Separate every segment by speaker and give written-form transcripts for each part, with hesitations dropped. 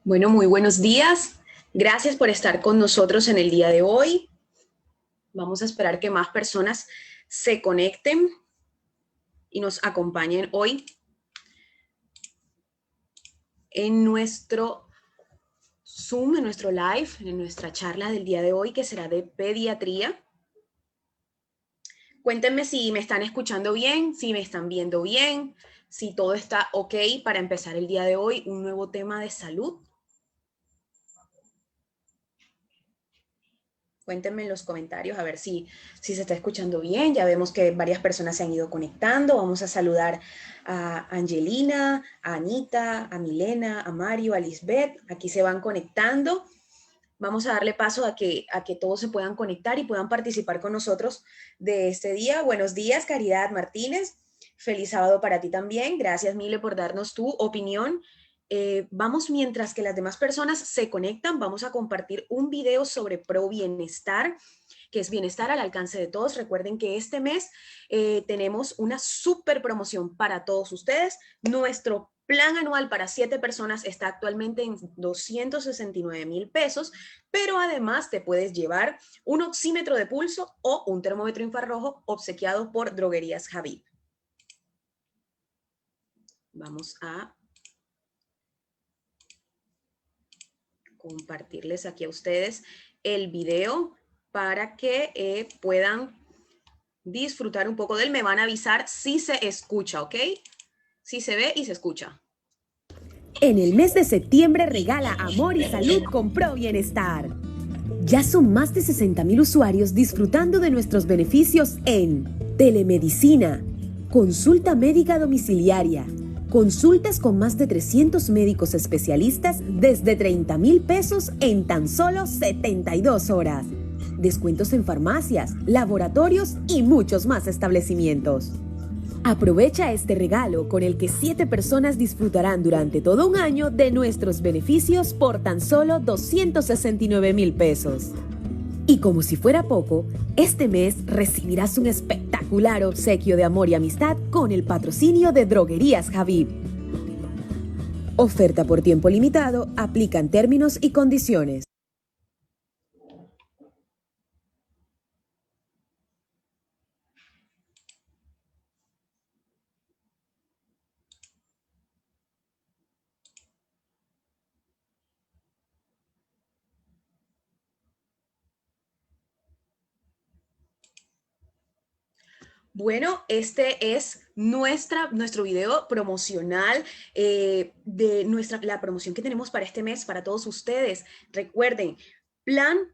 Speaker 1: Bueno, muy buenos días. Gracias por estar con nosotros en el día de hoy. Vamos a esperar que más personas se conecten y nos acompañen hoy en nuestro Zoom, en nuestro live, en nuestra charla del día de hoy, que será de pediatría. Cuéntenme si me están escuchando bien, si me están viendo bien, si todo está ok para empezar el día de hoy, un nuevo tema de salud. Cuéntenme en los comentarios a ver si se está escuchando bien. Ya vemos que varias personas se han ido conectando. Vamos a saludar a Angelina, a Anita, a Milena, a Mario, a Lisbeth. Aquí se van conectando. Vamos a darle paso a que todos se puedan conectar y puedan participar con nosotros de este día. Buenos días, Caridad Martínez. Feliz sábado para ti también. Gracias, Mile, por darnos tu opinión. Vamos, mientras que las demás personas se conectan, vamos a compartir un video sobre Pro Bienestar, que es bienestar al alcance de todos. Recuerden que este mes tenemos una súper promoción para todos ustedes. Nuestro plan anual para 7 personas está actualmente en 269,000 pesos, pero además te puedes llevar un oxímetro de pulso o un termómetro infrarrojo obsequiado por Droguerías Javib. Vamos a compartirles aquí a ustedes el video para que puedan disfrutar un poco de él. Me van a avisar si se escucha, ¿ok? Si se ve y se escucha.
Speaker 2: En el mes de septiembre regala amor y salud con Pro Bienestar. Ya son más de 60,000 usuarios disfrutando de nuestros beneficios en telemedicina, consulta médica domiciliaria, consultas con más de 300 médicos especialistas desde 30,000 pesos en tan solo 72 horas. Descuentos en farmacias, laboratorios y muchos más establecimientos. Aprovecha este regalo con el que 7 personas disfrutarán durante todo un año de nuestros beneficios por tan solo 269,000 pesos. Y como si fuera poco, este mes recibirás un espectacular obsequio de amor y amistad con el patrocinio de Droguerías Javib. Oferta por tiempo limitado, aplican términos y condiciones.
Speaker 1: Bueno, este es nuestro video promocional de la promoción que tenemos para este mes, para todos ustedes. Recuerden, plan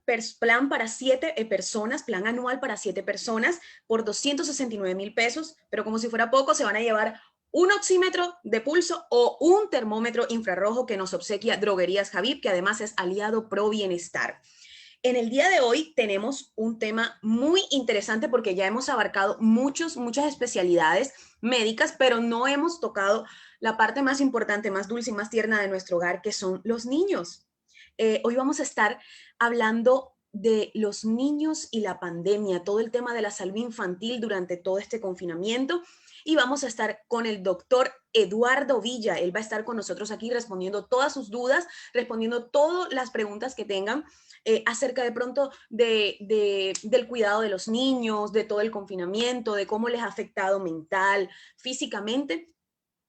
Speaker 1: para 7 personas, plan anual para 7 personas por 269,000 pesos, pero como si fuera poco, se van a llevar un oxímetro de pulso o un termómetro infrarrojo que nos obsequia Droguerías Javib, que además es aliado Pro Bienestar. En el día de hoy tenemos un tema muy interesante porque ya hemos abarcado muchas especialidades médicas, pero no hemos tocado la parte más importante, más dulce y más tierna de nuestro hogar, que son los niños. Hoy vamos a estar hablando de los niños y la pandemia, todo el tema de la salud infantil durante todo este confinamiento. Y vamos a estar con el doctor Eduardo Villa. Él va a estar con nosotros aquí respondiendo todas sus dudas, respondiendo todas las preguntas que tengan acerca de pronto del cuidado de los niños, de todo el confinamiento, de cómo les ha afectado mental, físicamente.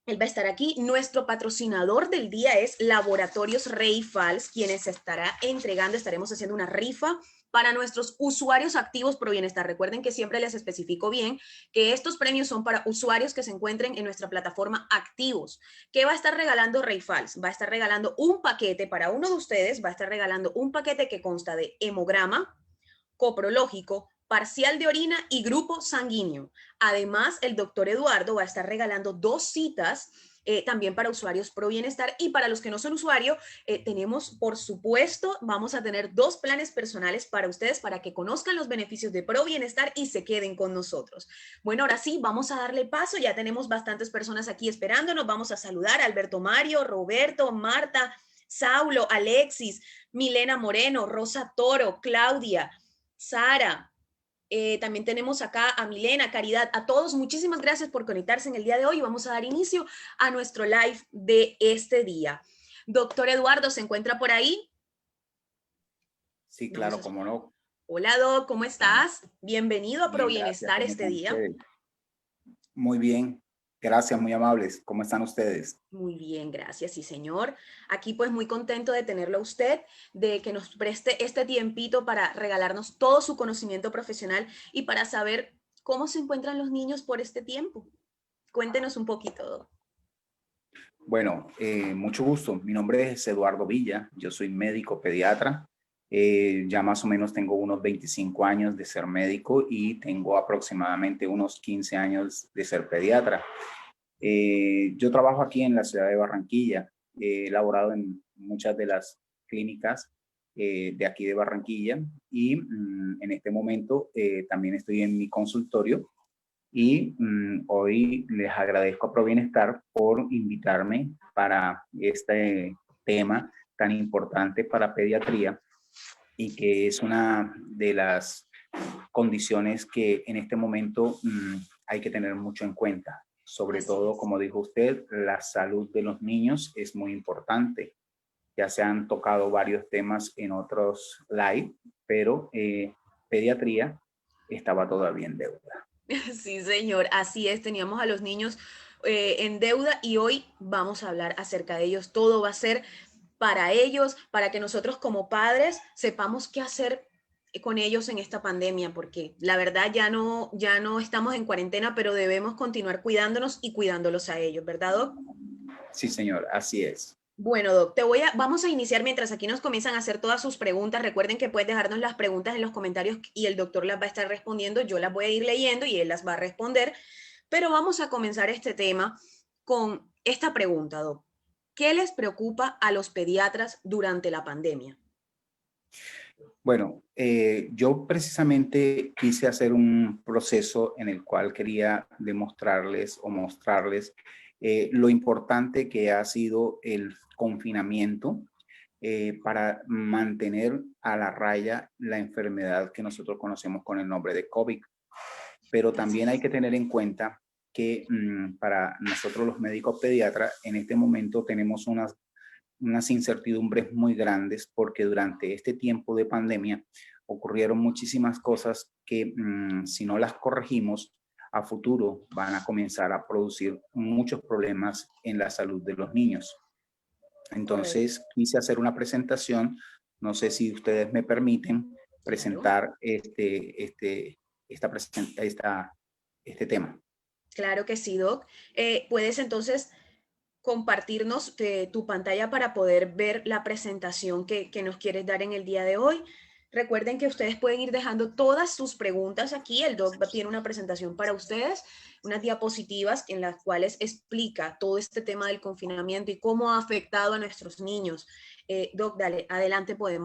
Speaker 1: Él va a estar aquí. Nuestro patrocinador del día es Laboratorios Rey Fals, quienes estaremos haciendo una rifa para nuestros usuarios activos Pro Bienestar. Recuerden que siempre les especifico bien que estos premios son para usuarios que se encuentren en nuestra plataforma activos. ¿Qué va a estar regalando Rey Fals? Va a estar regalando un paquete para uno de ustedes, va a estar regalando un paquete que consta de hemograma, coprológico, parcial de orina y grupo sanguíneo. Además, el doctor Eduardo va a estar regalando 2 citas también para usuarios Pro Bienestar, y para los que no son usuarios, tenemos, por supuesto, vamos a tener 2 planes personales para ustedes para que conozcan los beneficios de Pro Bienestar y se queden con nosotros. Bueno, ahora sí, vamos a darle paso. Ya tenemos bastantes personas aquí esperándonos. Vamos a saludar a Alberto Mario, Roberto, Marta, Saulo, Alexis, Milena Moreno, Rosa Toro, Claudia, Sara. También tenemos acá a Milena, Caridad, a todos. Muchísimas gracias por conectarse en el día de hoy. Vamos a dar inicio a nuestro live de este día. Doctor Eduardo, ¿se encuentra por ahí?
Speaker 3: Sí,
Speaker 1: Vamos
Speaker 3: claro,
Speaker 1: a...
Speaker 3: cómo no.
Speaker 1: Hola, Doc, ¿cómo estás? Bienvenido a
Speaker 3: Bien, gracias.
Speaker 1: ProBienestar
Speaker 3: ¿Cómo
Speaker 1: este
Speaker 3: están
Speaker 1: día.
Speaker 3: ustedes? Muy bien. Gracias, muy amables. ¿Cómo están ustedes?
Speaker 1: Muy bien, gracias, sí, señor. Aquí pues muy contento de tenerlo a usted, de que nos preste este tiempito para regalarnos todo su conocimiento profesional y para saber cómo se encuentran los niños por este tiempo. Cuéntenos un poquito, Doc.
Speaker 3: Bueno, mucho gusto. Mi nombre es Eduardo Villa. Yo soy médico pediatra. Ya más o menos tengo unos 25 años de ser médico y tengo aproximadamente unos 15 años de ser pediatra. Yo trabajo aquí en la ciudad de Barranquilla. He laborado en muchas de las clínicas de aquí de Barranquilla y en este momento también estoy en mi consultorio y hoy les agradezco a ProBienestar por invitarme para este tema tan importante para pediatría y que es una de las condiciones que en este momento hay que tener mucho en cuenta. Sobre
Speaker 1: Así
Speaker 3: todo,
Speaker 1: es.
Speaker 3: como dijo usted, la salud de los niños es muy importante. Ya se han tocado varios temas en otros live, pero pediatría estaba todavía en deuda.
Speaker 1: Sí, señor, así es. Teníamos a los niños en deuda y hoy vamos a hablar acerca de ellos. Todo va a ser para ellos, para que nosotros como padres sepamos qué hacer con ellos en esta pandemia, porque la verdad ya no estamos en cuarentena, pero debemos continuar cuidándonos y cuidándolos a ellos, ¿verdad, Doc?
Speaker 3: Sí, señor, así es.
Speaker 1: Bueno, Doc, vamos a iniciar mientras aquí nos comienzan a hacer todas sus preguntas. Recuerden que puedes dejarnos las preguntas en los comentarios y el doctor las va a estar respondiendo. Yo las voy a ir leyendo y él las va a responder. Pero vamos a comenzar este tema con esta pregunta, Doc. ¿Qué les preocupa a los pediatras durante la pandemia?
Speaker 3: Bueno, yo precisamente quise hacer un proceso en el cual quería demostrarles o mostrarles lo importante que ha sido el confinamiento para mantener a la raya la enfermedad que nosotros conocemos con el nombre de COVID. Pero también hay que tener en cuenta que para nosotros los médicos pediatras en este momento tenemos unas incertidumbres muy grandes porque durante este tiempo de pandemia ocurrieron muchísimas cosas que si no las corregimos a futuro van a comenzar a producir muchos problemas en la salud de los niños.
Speaker 1: Correcto.
Speaker 3: Entonces quise hacer una presentación, no sé si ustedes me permiten
Speaker 1: Claro,
Speaker 3: presentar este tema.
Speaker 1: claro que sí, Doc. ¿Puedes entonces compartirnos tu pantalla para poder ver la presentación que nos quieres dar en el día de hoy? Recuerden que ustedes pueden ir dejando todas sus preguntas aquí. El Doc tiene una presentación para ustedes, unas diapositivas en las cuales explica todo este tema del confinamiento y cómo ha afectado a nuestros niños. Doc, dale, adelante puedes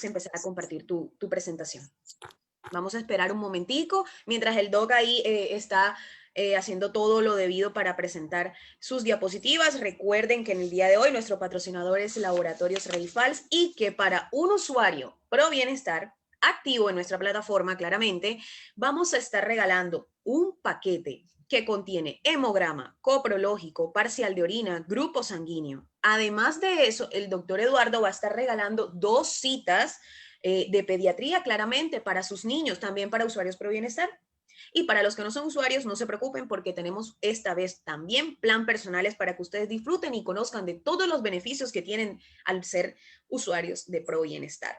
Speaker 1: empezar a compartir tu presentación. Vamos a esperar un momentico mientras el Doc ahí está haciendo todo lo debido para presentar sus diapositivas. Recuerden que en el día de hoy nuestro patrocinador es Laboratorios Rey Fals y que para un usuario Pro Bienestar activo en nuestra plataforma, claramente, vamos a estar regalando un paquete que contiene hemograma, coprológico, parcial de orina, grupo sanguíneo. Además de eso, el doctor Eduardo va a estar regalando 2 citas de pediatría, claramente, para sus niños, también para usuarios Pro Bienestar. Y para los que no son usuarios, no se preocupen porque tenemos esta vez también plan personales para que ustedes disfruten y conozcan de todos los beneficios que tienen al ser usuarios de Pro Bienestar.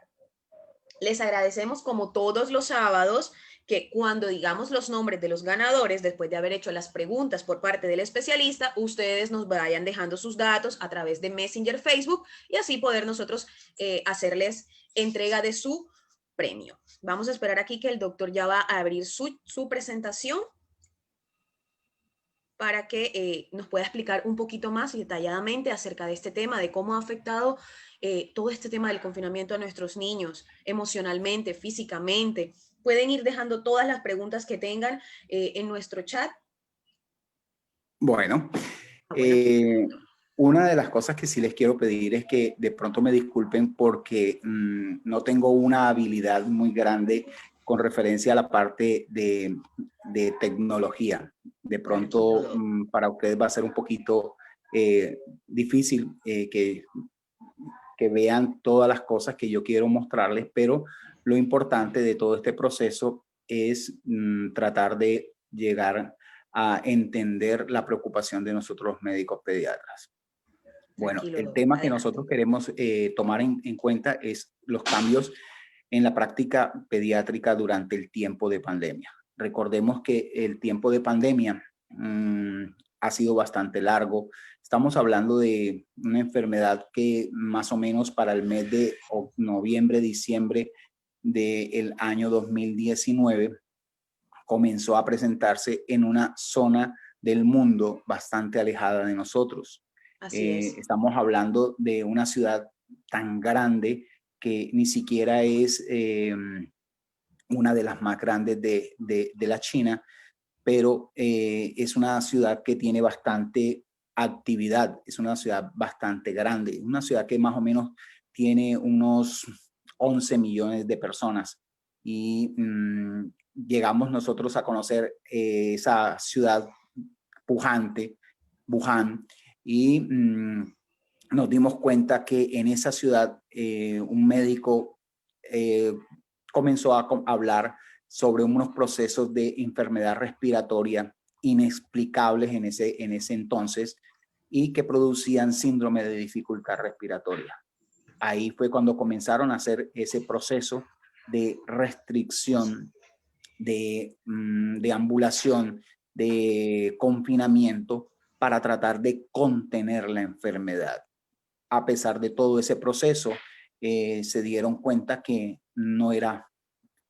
Speaker 1: Les agradecemos como todos los sábados que cuando digamos los nombres de los ganadores, después de haber hecho las preguntas por parte del especialista, ustedes nos vayan dejando sus datos a través de Messenger, Facebook y así poder nosotros hacerles entrega de su premio. Vamos a esperar aquí que el doctor ya va a abrir su presentación para que nos pueda explicar un poquito más y detalladamente acerca de este tema, de cómo ha afectado todo este tema del confinamiento a nuestros niños, emocionalmente, físicamente. Pueden ir dejando todas las preguntas que tengan en nuestro chat.
Speaker 3: Bueno,
Speaker 1: Bueno,
Speaker 3: una de las cosas que sí les quiero pedir es que de pronto me disculpen porque no tengo una habilidad muy grande con referencia a la parte de tecnología. De pronto
Speaker 1: tranquilo.
Speaker 3: para ustedes va a ser un poquito difícil que vean todas las cosas que yo quiero mostrarles, pero lo importante de todo este proceso es tratar de llegar a entender la preocupación de nosotros los médicos pediatras. Bueno, el
Speaker 1: Tranquilo,
Speaker 3: tema que
Speaker 1: adelante.
Speaker 3: nosotros queremos tomar en cuenta es los cambios en la práctica pediátrica durante el tiempo de pandemia. Recordemos que el tiempo de pandemia ha sido bastante largo. Estamos hablando de una enfermedad que más o menos para el mes de noviembre, diciembre del año 2019 comenzó a presentarse en una zona del mundo bastante alejada de nosotros.
Speaker 1: Así es.
Speaker 3: Estamos hablando de una ciudad tan grande que ni siquiera es una de las más grandes de la China, pero es una ciudad que tiene bastante actividad, es una ciudad bastante grande, una ciudad que más o menos tiene unos 11 millones de personas y llegamos nosotros a conocer esa ciudad pujante, Wuhan, y nos dimos cuenta que en esa ciudad un médico comenzó a hablar sobre unos procesos de enfermedad respiratoria inexplicables en ese entonces y que producían síndrome de dificultad respiratoria. Ahí fue cuando comenzaron a hacer ese proceso de restricción, de ambulación, de confinamiento para tratar de contener la enfermedad. A pesar de todo ese proceso, se dieron cuenta que no era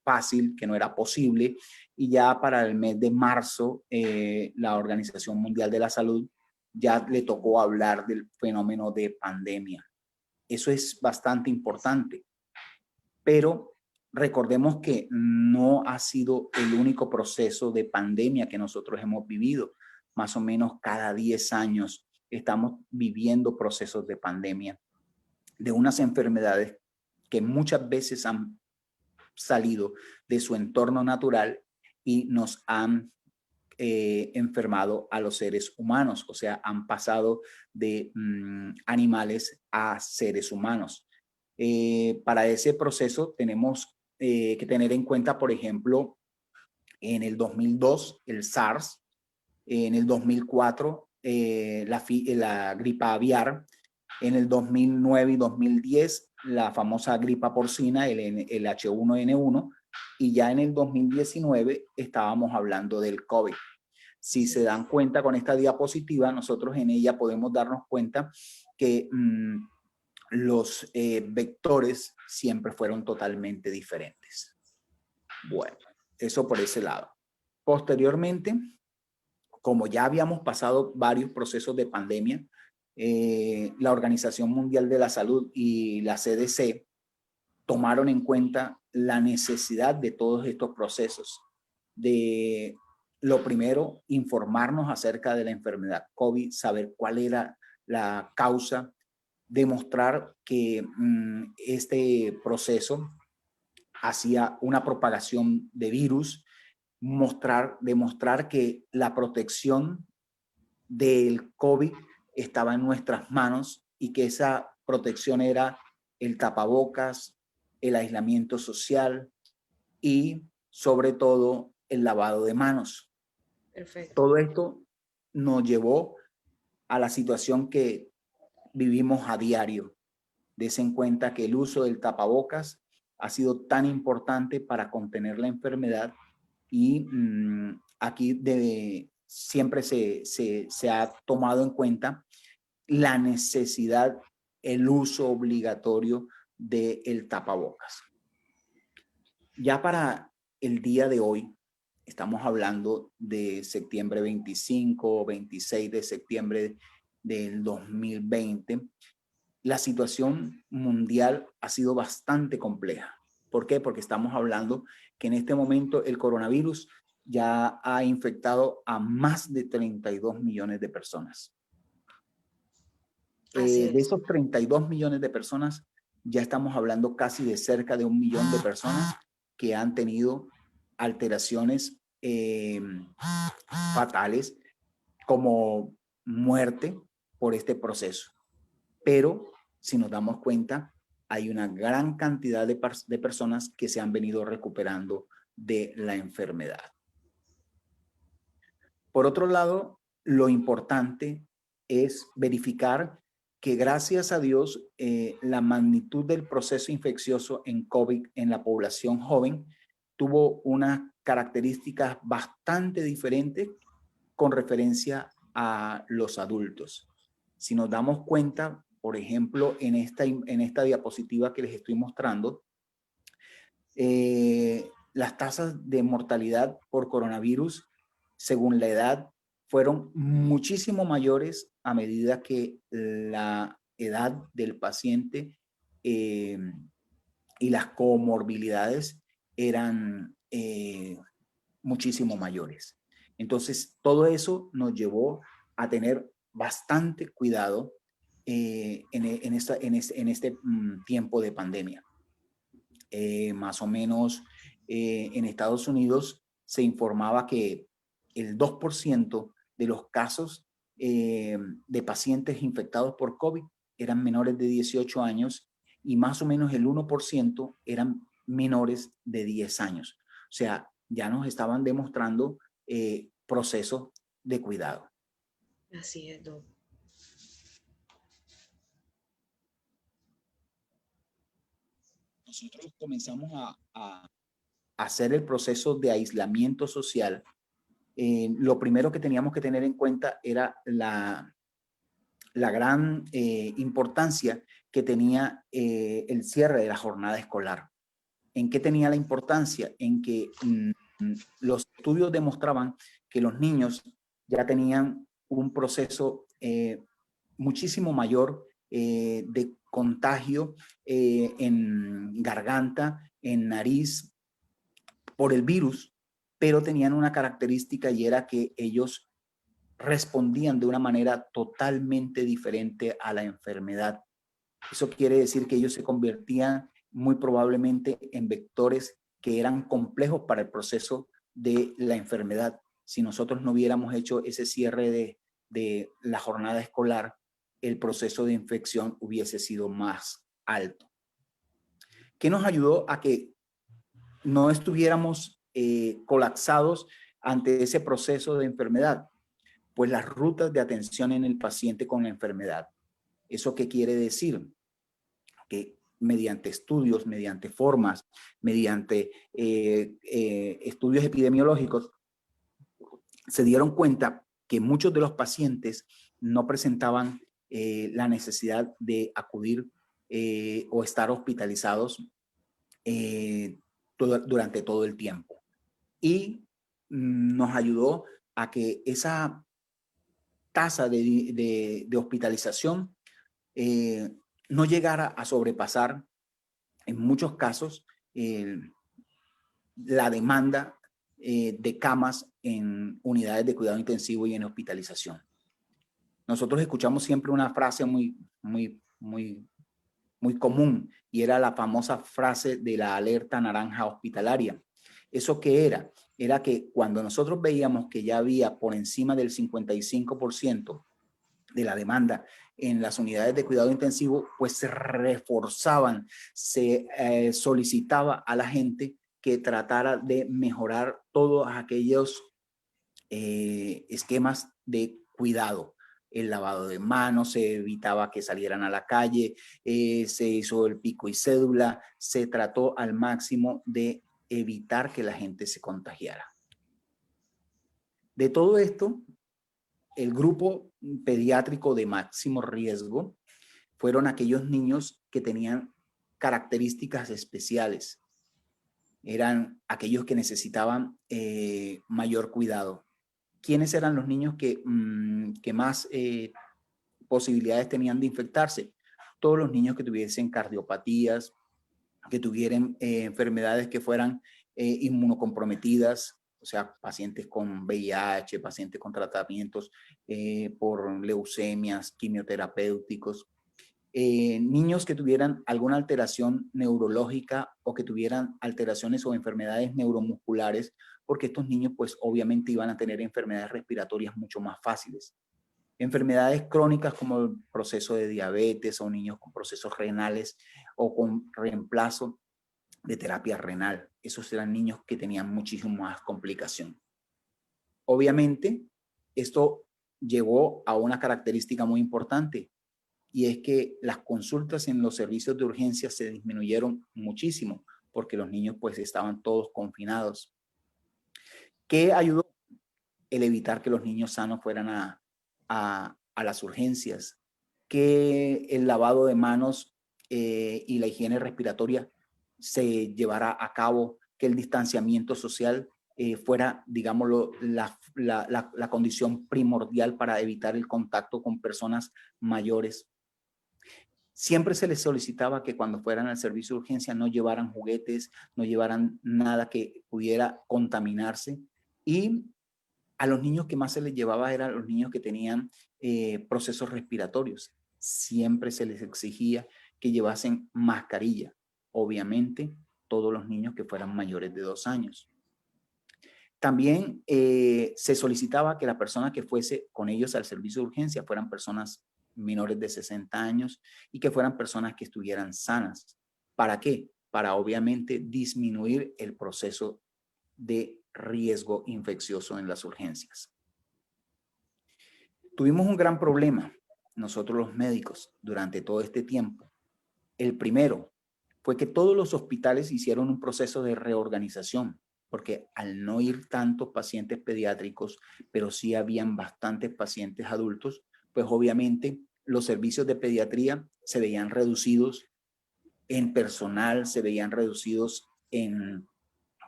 Speaker 3: fácil, que no era posible, y ya para el mes de marzo, la Organización Mundial de la Salud ya le tocó hablar del fenómeno de pandemia. Eso es bastante importante, pero recordemos que no ha sido el único proceso de pandemia que nosotros hemos vivido. Más o menos cada 10 años estamos viviendo procesos de pandemia, de unas enfermedades que muchas veces han salido de su entorno natural y nos han enfermado a los seres humanos, o sea, han pasado de animales a seres humanos. Para ese proceso tenemos que tener en cuenta, por ejemplo, en el 2002 el SARS, en el 2004 la gripa aviar, en el 2009 y 2010 la famosa gripa porcina, el H1N1, y ya en el 2019 estábamos hablando del COVID. Si se dan cuenta con esta diapositiva, nosotros en ella podemos darnos cuenta que los vectores siempre fueron totalmente diferentes. Bueno, eso por ese lado. Posteriormente, como ya habíamos pasado varios procesos de pandemia, la Organización Mundial de la Salud y la CDC tomaron en cuenta la necesidad de todos estos procesos. De lo primero, informarnos acerca de la enfermedad COVID, saber cuál era la causa, demostrar que este proceso hacía una propagación de virus, demostrar que la protección del COVID estaba en nuestras manos y que esa protección era el tapabocas, el aislamiento social y sobre todo el lavado de manos.
Speaker 1: Perfecto.
Speaker 3: Todo esto nos llevó a la situación que vivimos a diario. Des en cuenta que el uso del tapabocas ha sido tan importante para contener la enfermedad y aquí siempre se ha tomado en cuenta la necesidad, el uso obligatorio del tapabocas. Ya para el día de hoy, estamos hablando de septiembre 25, 26 de septiembre del 2020, la situación mundial ha sido bastante compleja. ¿Por qué? Porque estamos hablando que en este momento el coronavirus ya ha infectado a más de 32 millones de personas.
Speaker 1: Así
Speaker 3: De
Speaker 1: es.
Speaker 3: esos 32 millones de personas, ya estamos hablando casi de cerca de 1 millón de personas que han tenido alteraciones fatales como muerte, por este proceso. Pero si nos damos cuenta, hay una gran cantidad de personas que se han venido recuperando de la enfermedad. Por otro lado, lo importante es verificar que gracias a Dios la magnitud del proceso infeccioso en COVID en la población joven tuvo unas características bastante diferentes con referencia a los adultos. Si nos damos cuenta, por ejemplo, en esta diapositiva que les estoy mostrando, las tasas de mortalidad por coronavirus, según la edad, fueron muchísimo mayores a medida que la edad del paciente y las comorbilidades eran muchísimo mayores. Entonces, todo eso nos llevó a tener bastante cuidado en este tiempo de pandemia. Más o menos en Estados Unidos se informaba que el 2% de los casos de pacientes infectados por COVID eran menores de 18 años y más o menos el 1% eran menores de 10 años. O sea, ya nos estaban demostrando procesos de cuidado.
Speaker 1: Así es, Doc.
Speaker 3: Nosotros comenzamos a hacer el proceso de aislamiento social. Lo primero que teníamos que tener en cuenta era la gran importancia que tenía el cierre de la jornada escolar. ¿En qué tenía la importancia? En que los estudios demostraban que los niños ya tenían un proceso muchísimo mayor de contagio en garganta, en nariz, por el virus, pero tenían una característica y era que ellos respondían de una manera totalmente diferente a la enfermedad. Eso quiere decir que ellos se convertían muy probablemente en vectores que eran complejos para el proceso de la enfermedad. Si nosotros no hubiéramos hecho ese cierre de la jornada escolar, el proceso de infección hubiese sido más alto. ¿Qué nos ayudó a que no estuviéramos colapsados ante ese proceso de enfermedad? Pues las rutas de atención en el paciente con la enfermedad. ¿Eso qué quiere decir? Que mediante estudios, mediante formas, mediante estudios epidemiológicos, se dieron cuenta que muchos de los pacientes no presentaban la necesidad de acudir o estar hospitalizados durante todo el tiempo. Y nos ayudó a que esa tasa de hospitalización no llegara a sobrepasar en muchos casos la demanda de camas en unidades de cuidado intensivo y en hospitalización. Nosotros escuchamos siempre una frase muy común y era la famosa frase de la alerta naranja hospitalaria. ¿Eso qué era? Era que cuando nosotros veíamos que ya había por encima del 55% de la demanda en las unidades de cuidado intensivo, pues se reforzaban, se solicitaba a la gente que tratara de mejorar todos aquellos esquemas de cuidado. El lavado de manos, se evitaba que salieran a la calle, se hizo el pico y cédula, se trató al máximo de evitar que la gente se contagiara. De todo esto, el grupo pediátrico de máximo riesgo fueron aquellos niños que tenían características especiales. Eran aquellos que necesitaban mayor cuidado. ¿Quiénes eran los niños que más posibilidades tenían de infectarse? Todos los niños que tuviesen cardiopatías, que tuvieran enfermedades que fueran inmunocomprometidas, o sea, pacientes con VIH, pacientes con tratamientos por leucemias, quimioterapéuticos, niños que tuvieran alguna alteración neurológica o que tuvieran alteraciones o enfermedades neuromusculares, porque estos niños pues obviamente iban a tener enfermedades respiratorias mucho más fáciles. Enfermedades crónicas como el proceso de diabetes o niños con procesos renales o con reemplazo de terapia renal. Esos eran niños que tenían muchísimo más complicación. Obviamente, esto llegó a una característica muy importante, y es que las consultas en los servicios de urgencia se disminuyeron muchísimo porque los niños pues estaban todos confinados. ¿Qué ayudó? El evitar que los niños sanos fueran a las urgencias, que el lavado de manos y la higiene respiratoria se llevara a cabo, que el distanciamiento social fuera, digámoslo, la condición primordial para evitar el contacto con personas mayores. Siempre se les solicitaba que cuando fueran al servicio de urgencia no llevaran juguetes, no llevaran nada que pudiera contaminarse, y a los niños que más se les llevaba eran los niños que tenían procesos respiratorios. Siempre se les exigía que llevasen mascarilla. Obviamente, todos los niños que fueran mayores de 2 años. También se solicitaba que la persona que fuese con ellos al servicio de urgencia fueran personas menores de 60 años y que fueran personas que estuvieran sanas. ¿Para qué? Para obviamente disminuir el proceso de riesgo infeccioso en las urgencias. Tuvimos un gran problema, nosotros los médicos, durante todo este tiempo. El primero fue que todos los hospitales hicieron un proceso de reorganización, porque al no ir tantos pacientes pediátricos, pero sí habían bastantes pacientes adultos, pues obviamente los servicios de pediatría se veían reducidos en personal, se veían reducidos en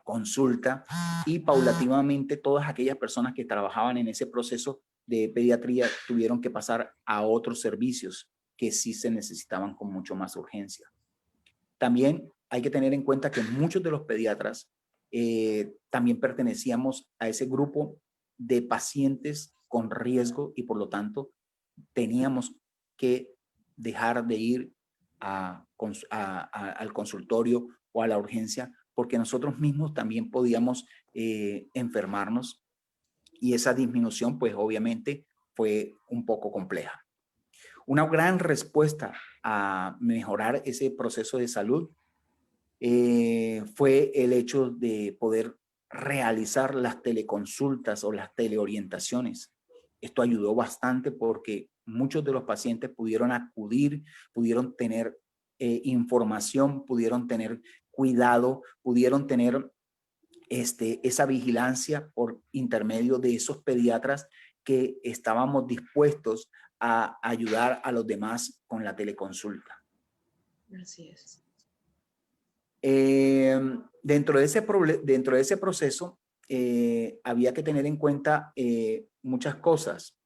Speaker 3: consulta, y paulatinamente todas aquellas personas que trabajaban en ese proceso de pediatría tuvieron que pasar a otros servicios que sí se necesitaban con mucho más urgencia. También hay que tener en cuenta que muchos de los pediatras también pertenecíamos a ese grupo de pacientes con riesgo, y por lo tanto teníamos que dejar de ir al consultorio o a la urgencia, porque nosotros mismos también podíamos enfermarnos, y esa disminución pues obviamente fue un poco compleja. Una gran respuesta a mejorar ese proceso de salud fue el hecho de poder realizar las teleconsultas o las teleorientaciones. Esto ayudó bastante porque muchos de los pacientes pudieron acudir, pudieron tener información, pudieron tener cuidado, pudieron tener esa vigilancia por intermedio de esos pediatras que estábamos dispuestos a ayudar a los demás con la teleconsulta.
Speaker 1: Así es.
Speaker 3: Dentro de ese proceso había que tener en cuenta muchas cosas,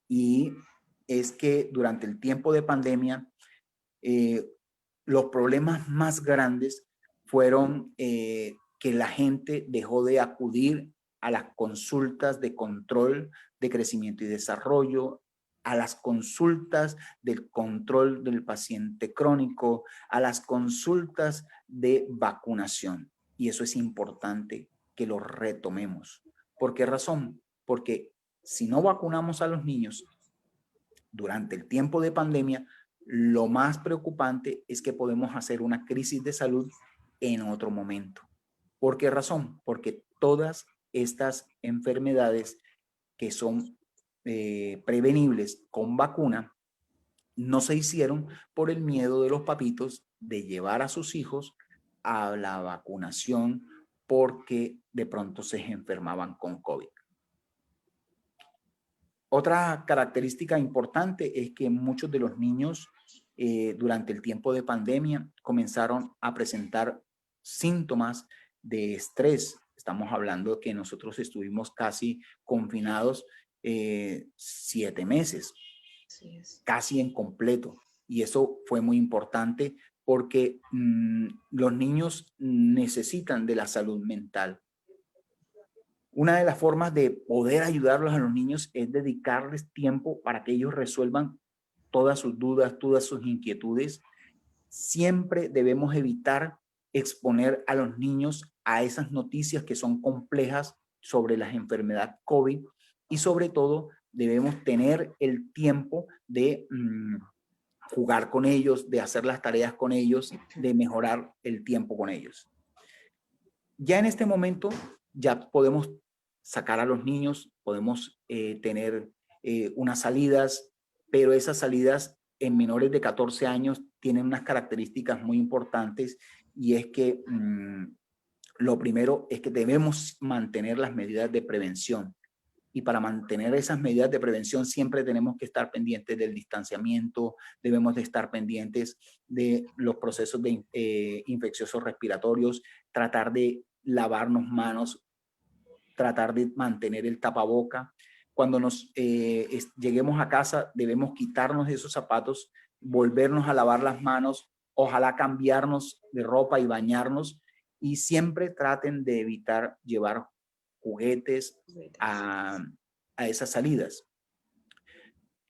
Speaker 3: y es que durante el tiempo de pandemia los problemas más grandes fueron que la gente dejó de acudir a las consultas de control de crecimiento y desarrollo, a las consultas del control del paciente crónico, a las consultas de vacunación. Y eso es importante que lo retomemos. ¿Por qué razón? Porque si no vacunamos a los niños durante el tiempo de pandemia, lo más preocupante es que podemos hacer una crisis de salud en otro momento. ¿Por qué razón? Porque todas estas enfermedades que son prevenibles con vacuna no se hicieron por el miedo de los papitos de llevar a sus hijos a la vacunación porque de pronto se enfermaban con COVID. Otra característica importante es que muchos de los niños durante el tiempo de pandemia comenzaron a presentar síntomas de estrés. Estamos hablando de que nosotros estuvimos casi confinados 7 meses, casi en completo. Y eso fue muy importante porque los niños necesitan de la salud mental. Una de las formas de poder ayudarlos a los niños es dedicarles tiempo para que ellos resuelvan todas sus dudas, todas sus inquietudes. Siempre debemos evitar exponer a los niños a esas noticias que son complejas sobre la enfermedad COVID, y sobre todo debemos tener el tiempo de jugar con ellos, de hacer las tareas con ellos, de mejorar el tiempo con ellos. Ya en este momento ya podemos sacar a los niños, podemos tener unas salidas, pero esas salidas en menores de 14 años tienen unas características muy importantes, y es que lo primero es que debemos mantener las medidas de prevención. Y para mantener esas medidas de prevención siempre tenemos que estar pendientes del distanciamiento, debemos de estar pendientes de los procesos de infecciosos respiratorios, tratar de lavarnos manos, tratar de mantener el tapaboca. Cuando lleguemos a casa debemos quitarnos esos zapatos, volvernos a lavar las manos, ojalá cambiarnos de ropa y bañarnos, y siempre traten de evitar llevar juguetes a esas salidas.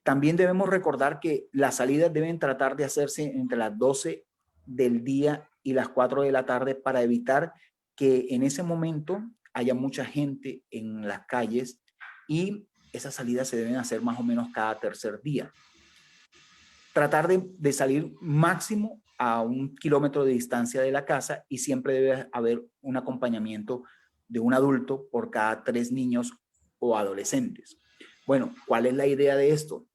Speaker 3: También debemos recordar que las salidas deben tratar de hacerse entre las 12 del día y las 4 de la tarde para evitar que en ese momento haya mucha gente en las calles, y esas salidas se deben hacer más o menos cada tercer día. Tratar de salir máximo a 1 kilómetro de distancia de la casa, y siempre debe haber un acompañamiento de un adulto por cada 3 niños o adolescentes. Bueno, ¿cuál es la idea de esto?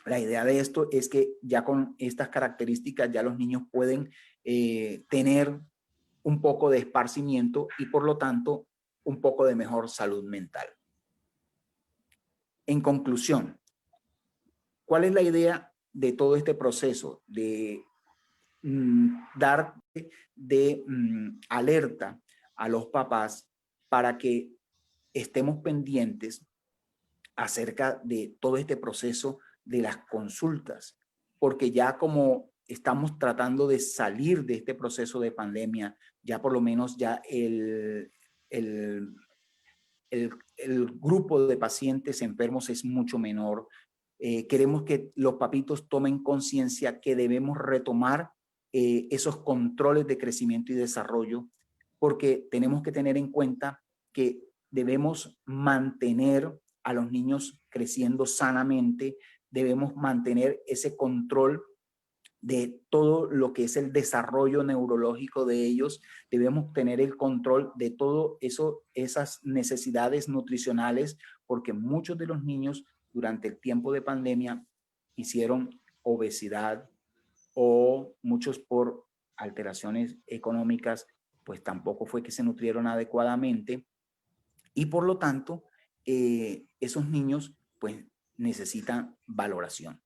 Speaker 3: La idea de esto es que ya con estas características ya los niños pueden tener un poco de esparcimiento y por lo tanto un poco de mejor salud mental. En conclusión, ¿cuál es la idea de todo este proceso? De dar de alerta a los papás para que estemos pendientes acerca de todo este proceso de las consultas, porque ya como estamos tratando de salir de este proceso de pandemia, ya por lo menos ya el grupo de pacientes enfermos es mucho menor. Queremos que los papitos tomen conciencia que debemos retomar esos controles de crecimiento y desarrollo, porque tenemos que tener en cuenta que debemos mantener a los niños creciendo sanamente, debemos mantener ese control de todo lo que es el desarrollo neurológico de ellos, debemos tener el control de todo eso, esas necesidades nutricionales, porque muchos de los niños durante el tiempo de pandemia hicieron obesidad, o muchos por alteraciones económicas, pues tampoco fue que se nutrieron adecuadamente, y por lo tanto esos niños pues necesitan valoración.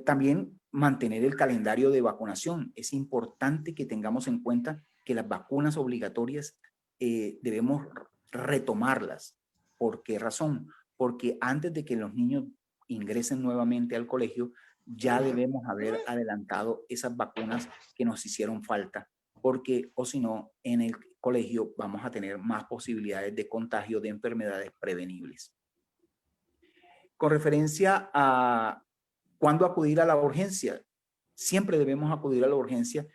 Speaker 3: También mantener el calendario de vacunación. Es importante que tengamos en cuenta que las vacunas obligatorias debemos retomarlas. ¿Por qué razón? Porque antes de que los niños ingresen nuevamente al colegio, ya debemos haber adelantado esas vacunas que nos hicieron falta, porque o si no, en el colegio vamos a tener más posibilidades de contagio de enfermedades prevenibles. Con referencia a cuándo acudir a la urgencia, siempre debemos acudir a la urgencia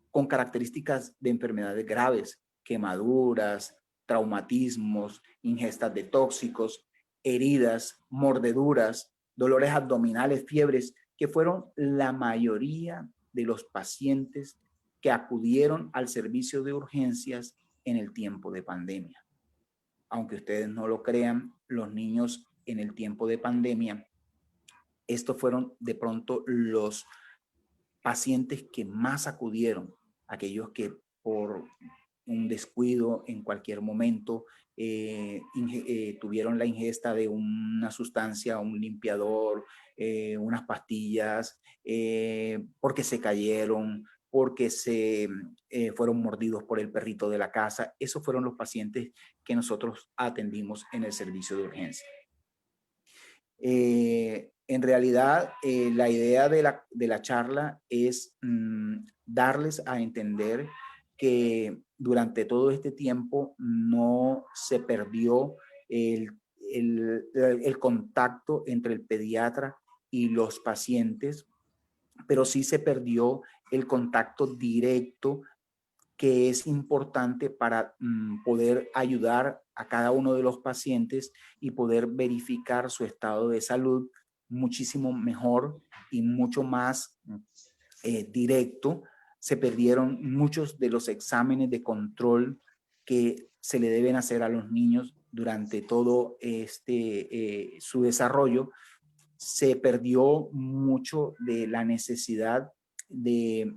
Speaker 3: con características de enfermedades graves, quemaduras, traumatismos, ingestas de tóxicos, heridas, mordeduras, dolores abdominales, fiebres, que fueron la mayoría de los pacientes que acudieron al servicio de urgencias en el tiempo de pandemia. Aunque ustedes no lo crean, los niños en el tiempo de pandemia, estos fueron de pronto los pacientes que más acudieron, aquellos que por un descuido en cualquier momento tuvieron la ingesta de una sustancia, un limpiador, unas pastillas, porque se cayeron, porque se fueron mordidos por el perrito de la casa. Esos fueron los pacientes que nosotros atendimos en el servicio de urgencia. En realidad, la idea de la charla es darles a entender que durante todo este tiempo no se perdió el contacto entre el pediatra y los pacientes, pero sí se perdió el contacto directo que es importante para poder ayudar a cada uno de los pacientes y poder verificar su estado de salud muchísimo mejor y mucho más directo. Se perdieron muchos de los exámenes de control que se le deben hacer a los niños durante todo su desarrollo. Se perdió mucho de la necesidad de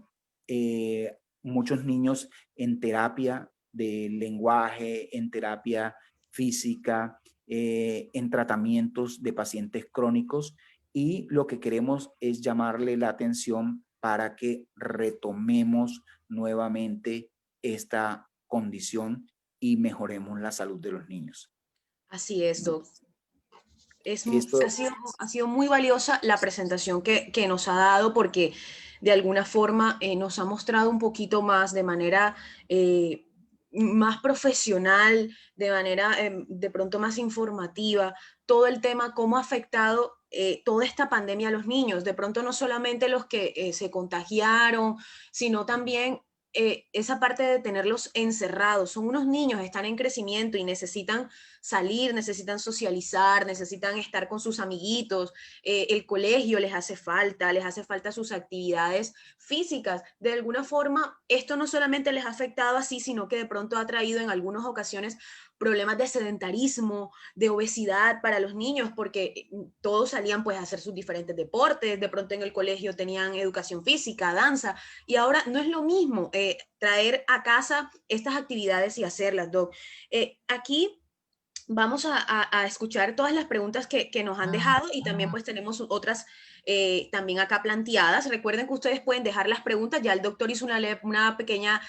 Speaker 3: muchos niños en terapia de lenguaje, en terapia física, en tratamientos de pacientes crónicos, y lo que queremos es llamarle la atención para que retomemos nuevamente esta condición y mejoremos la salud de los niños.
Speaker 1: Así es, Doc.
Speaker 3: Esto,
Speaker 1: Ha sido muy valiosa la presentación que nos ha dado, porque de alguna forma nos ha mostrado un poquito más de manera más profesional, de manera de pronto más informativa, todo el tema, cómo ha afectado toda esta pandemia a los niños. De pronto no solamente los que se contagiaron, sino también esa parte de tenerlos encerrados. Son unos niños, están en crecimiento y necesitan salir, necesitan socializar, necesitan estar con sus amiguitos, el colegio les hace falta sus actividades físicas. De alguna forma, esto no solamente les ha afectado así, sino que de pronto ha traído en algunas ocasiones problemas de sedentarismo, de obesidad para los niños, porque todos salían pues a hacer sus diferentes deportes, de pronto en el colegio tenían educación física, danza, y ahora no es lo mismo traer a casa estas actividades y hacerlas, Doc. Aquí vamos a escuchar todas las preguntas que nos han dejado, y también pues tenemos otras también acá planteadas. Recuerden que ustedes pueden dejar las preguntas. Ya el doctor hizo una pequeña,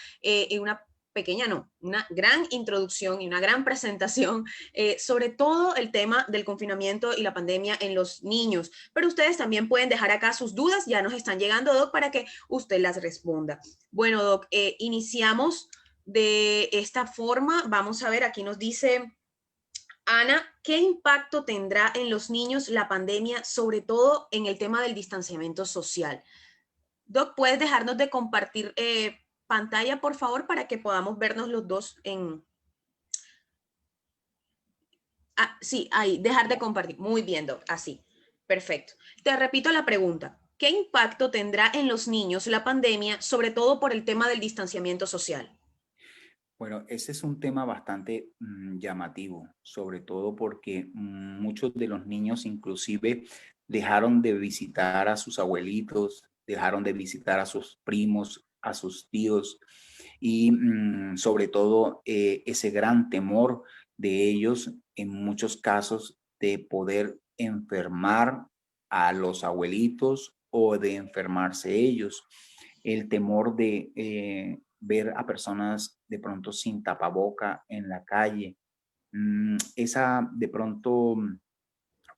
Speaker 1: no, una gran introducción y una gran presentación sobre todo el tema del confinamiento y la pandemia en los niños. Pero ustedes también pueden dejar acá sus dudas, ya nos están llegando, Doc, para que usted las responda. Bueno, Doc, iniciamos de esta forma. Vamos a ver, aquí nos dice Ana, ¿qué impacto tendrá en los niños la pandemia, sobre todo en el tema del distanciamiento social? Doc, ¿puedes dejarnos de compartir pantalla, por favor, para que podamos vernos los dos en... Ah, sí, ahí, dejar de compartir. Muy bien, Doc, así. Perfecto. Te repito la pregunta. ¿Qué impacto tendrá en los niños la pandemia, sobre todo por el tema del distanciamiento social?
Speaker 3: bueno, ese es un tema bastante llamativo, sobre todo porque muchos de los niños inclusive dejaron de visitar a sus abuelitos, dejaron de visitar a sus primos, a sus tíos, y sobre todo ese gran temor de ellos en muchos casos de poder enfermar a los abuelitos o de enfermarse ellos. El temor de ver a personas de pronto sin tapaboca en la calle, esa de pronto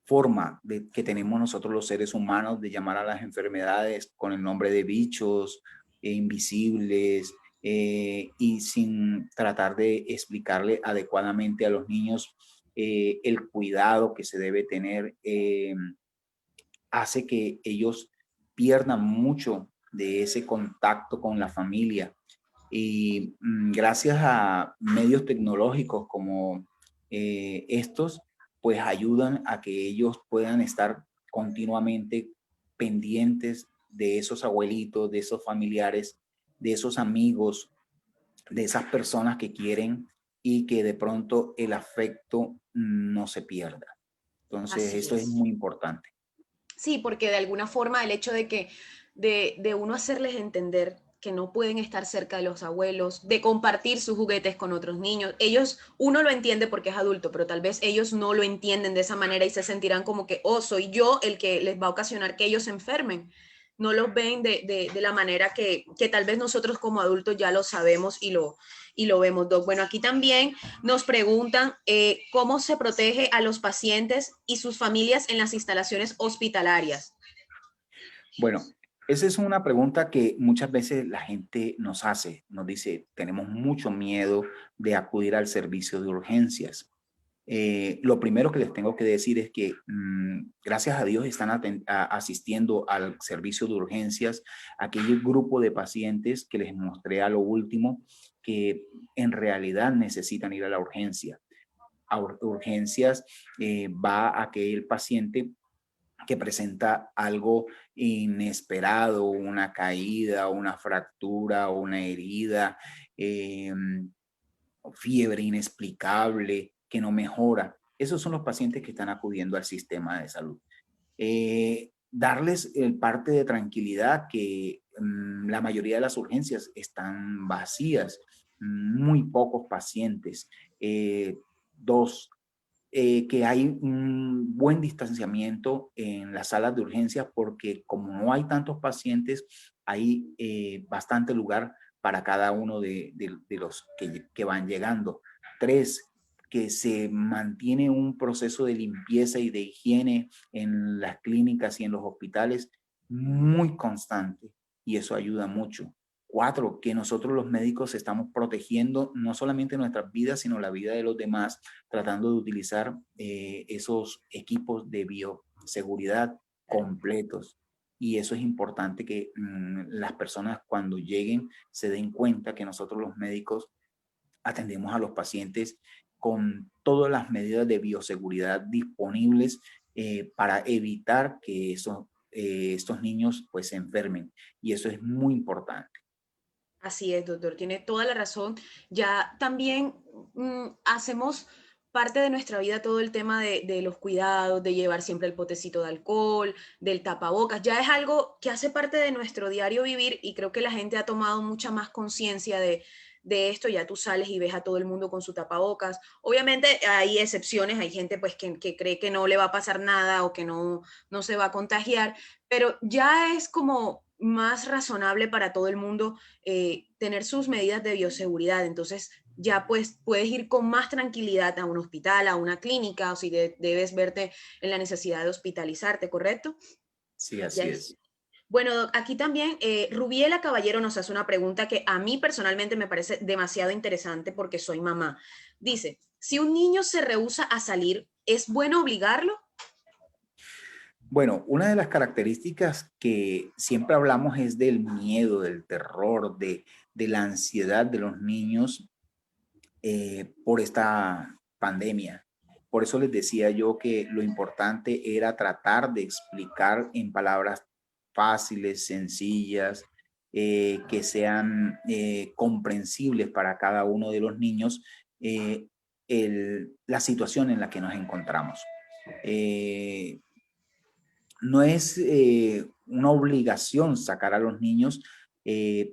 Speaker 3: forma que tenemos nosotros los seres humanos de llamar a las enfermedades con el nombre de bichos invisibles, y sin tratar de explicarle adecuadamente a los niños el cuidado que se debe tener, hace que ellos pierdan mucho de ese contacto con la familia. Y gracias a medios tecnológicos como estos, pues ayudan a que ellos puedan estar continuamente pendientes de esos abuelitos, de esos familiares, de esos amigos, de esas personas que quieren, y que de pronto el afecto no se pierda. Entonces,
Speaker 1: Así
Speaker 3: eso es
Speaker 1: es.
Speaker 3: muy importante.
Speaker 1: Sí, porque de alguna forma el hecho de que de uno hacerles entender que no pueden estar cerca de los abuelos, de compartir sus juguetes con otros niños. Ellos, uno lo entiende porque es adulto, pero tal vez ellos no lo entienden de esa manera y se sentirán como que, oh, soy yo el que les va a ocasionar que ellos se enfermen. No los ven de la manera que tal vez nosotros como adultos ya lo sabemos y lo vemos, Doc. Bueno, aquí también nos preguntan cómo se protege a los pacientes y sus familias en las instalaciones hospitalarias.
Speaker 3: Bueno, esa es una pregunta que muchas veces la gente nos hace, nos dice, tenemos mucho miedo de acudir al servicio de urgencias. Lo primero que les tengo que decir es que gracias a Dios están asistiendo al servicio de urgencias aquel grupo de pacientes que les mostré a lo último que en realidad necesitan ir a la urgencia. A urgencias va aquel paciente que presenta algo inesperado, una caída, una fractura, una herida, eh, fiebre inexplicable que no mejora. Esos son los pacientes que están acudiendo al sistema de salud. Darles el parte de tranquilidad que la mayoría de las urgencias están vacías, muy pocos pacientes. Dos, que hay un buen distanciamiento en las salas de urgencias porque como no hay tantos pacientes, hay bastante lugar para cada uno de los que van llegando. Tres, que se mantiene un proceso de limpieza y de higiene en las clínicas y en los hospitales muy constante y eso ayuda mucho. Cuatro, que nosotros los médicos estamos protegiendo no solamente nuestras vidas, sino la vida de los demás, tratando de utilizar esos equipos de bioseguridad completos. Y eso es importante que las personas cuando lleguen se den cuenta que nosotros los médicos atendemos a los pacientes con todas las medidas de bioseguridad disponibles para evitar que estos niños pues se enfermen. Y eso es muy importante.
Speaker 1: Así es, doctor, tiene toda la razón. Ya también hacemos parte de nuestra vida todo el tema de los cuidados, de llevar siempre el potecito de alcohol, del tapabocas. Ya es algo que hace parte de nuestro diario vivir y creo que la gente ha tomado mucha más conciencia de esto. Ya tú sales y ves a todo el mundo con su tapabocas. Obviamente hay excepciones, hay gente pues que cree que no le va a pasar nada o que no se va a contagiar, pero ya es como más razonable para todo el mundo tener sus medidas de bioseguridad. Entonces ya pues puedes ir con más tranquilidad a un hospital, a una clínica, o si debes verte en la necesidad de hospitalizarte, ¿correcto?
Speaker 3: Sí,
Speaker 1: Ya
Speaker 3: así
Speaker 1: es.
Speaker 3: es.
Speaker 1: Bueno, Doc, aquí también Rubiela Caballero nos hace una pregunta que a mí personalmente me parece demasiado interesante porque soy mamá. Dice, si un niño se rehúsa a salir, ¿es bueno obligarlo?
Speaker 3: Bueno, una de las características que siempre hablamos es del miedo, del terror, de la ansiedad de los niños por esta pandemia. Por eso les decía yo que lo importante era tratar de explicar en palabras fáciles, sencillas, que sean comprensibles para cada uno de los niños eh, la situación en la que nos encontramos. Eh, no es una obligación sacar a los niños,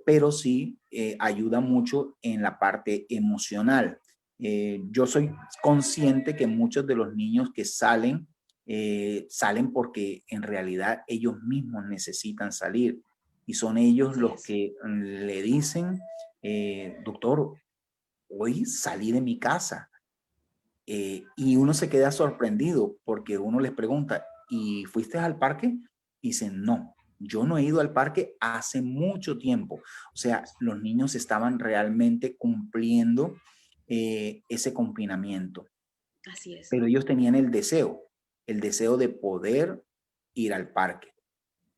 Speaker 3: pero sí ayuda mucho en la parte emocional. Yo soy consciente que muchos de los niños que salen porque en realidad ellos mismos necesitan salir y son ellos
Speaker 1: Así
Speaker 3: los
Speaker 1: es.
Speaker 3: que le dicen, doctor, hoy salí de mi casa. Y uno se queda sorprendido porque uno les pregunta, ¿y fuiste al parque? Y dicen, no, yo no he ido al parque hace mucho tiempo. O sea, los niños estaban realmente cumpliendo ese confinamiento,
Speaker 1: Así es.
Speaker 3: pero ellos tenían el deseo de poder ir al parque.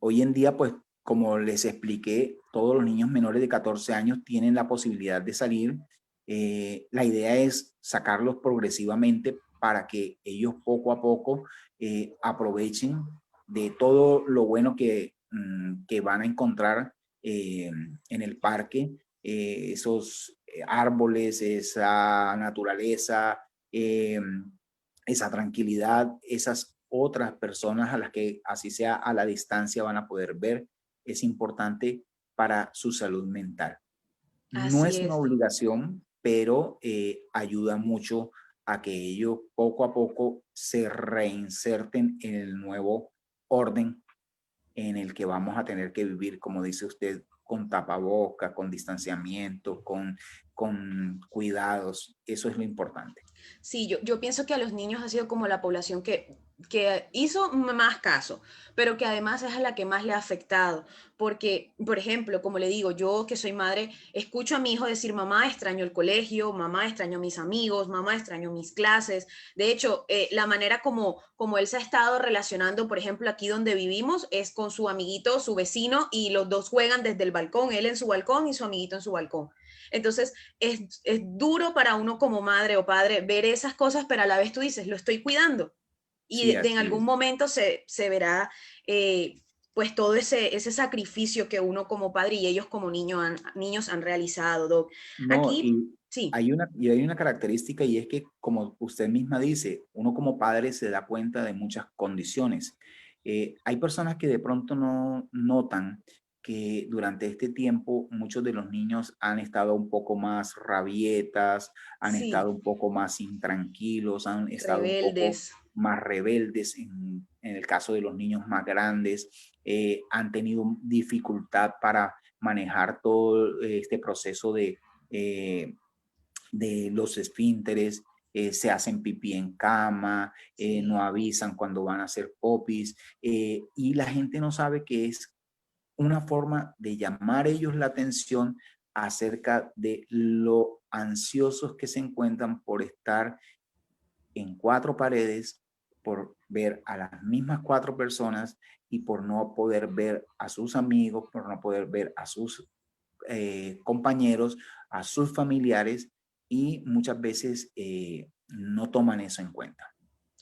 Speaker 3: Hoy en día, pues, como les expliqué, todos los niños menores de 14 años tienen la posibilidad de salir. La idea es sacarlos progresivamente para que ellos poco a poco aprovechen de todo lo bueno que van a encontrar en el parque, esos árboles, esa naturaleza, esa tranquilidad, esas otras personas a las que así sea a la distancia van a poder ver, es importante para su salud mental. No
Speaker 1: Así
Speaker 3: es una
Speaker 1: es, Doc.
Speaker 3: obligación, pero ayuda mucho a que ellos poco a poco se reinserten en el nuevo orden en el que vamos a tener que vivir, como dice usted, con tapaboca, con distanciamiento, con cuidados. Eso es lo importante.
Speaker 1: Sí, yo pienso que a los niños ha sido como la población que hizo más caso, pero que además es a la que más le ha afectado. Porque, por ejemplo, como le digo, yo que soy madre, escucho a mi hijo decir, mamá, extraño el colegio, mamá, extraño mis amigos, mamá, extraño mis clases. De hecho, la manera como él se ha estado relacionando, por ejemplo, aquí donde vivimos, es con su amiguito, su vecino, y los dos juegan desde el balcón, él en su balcón y su amiguito en su balcón. Entonces, es duro para uno como madre o padre ver esas cosas, pero a la vez tú dices, lo estoy cuidando. Y
Speaker 3: Sí,
Speaker 1: en
Speaker 3: así
Speaker 1: algún
Speaker 3: es.
Speaker 1: momento se verá pues todo ese sacrificio que uno como padre y ellos como niños han realizado, Doc.
Speaker 3: No,
Speaker 1: Aquí, sí,
Speaker 3: y hay una característica y es que, como usted misma dice, uno como padre se da cuenta de muchas condiciones. Hay personas que de pronto no notan que durante este tiempo muchos de los niños han estado un poco más rabietas, han
Speaker 1: sí,
Speaker 3: estado un poco más intranquilos, han estado un poco
Speaker 1: rebeldes,
Speaker 3: más rebeldes en el caso de los niños más grandes, han tenido dificultad para manejar todo este proceso eh, de los esfínteres, se hacen pipí en cama,
Speaker 1: sí.
Speaker 3: no avisan cuando van a hacer popis, y la gente no sabe que es una forma de llamar ellos la atención acerca de lo ansiosos que se encuentran por estar en cuatro paredes, por ver a las mismas cuatro personas y por no poder ver a sus amigos, por no poder ver a sus compañeros, a sus familiares y muchas veces no toman eso en cuenta.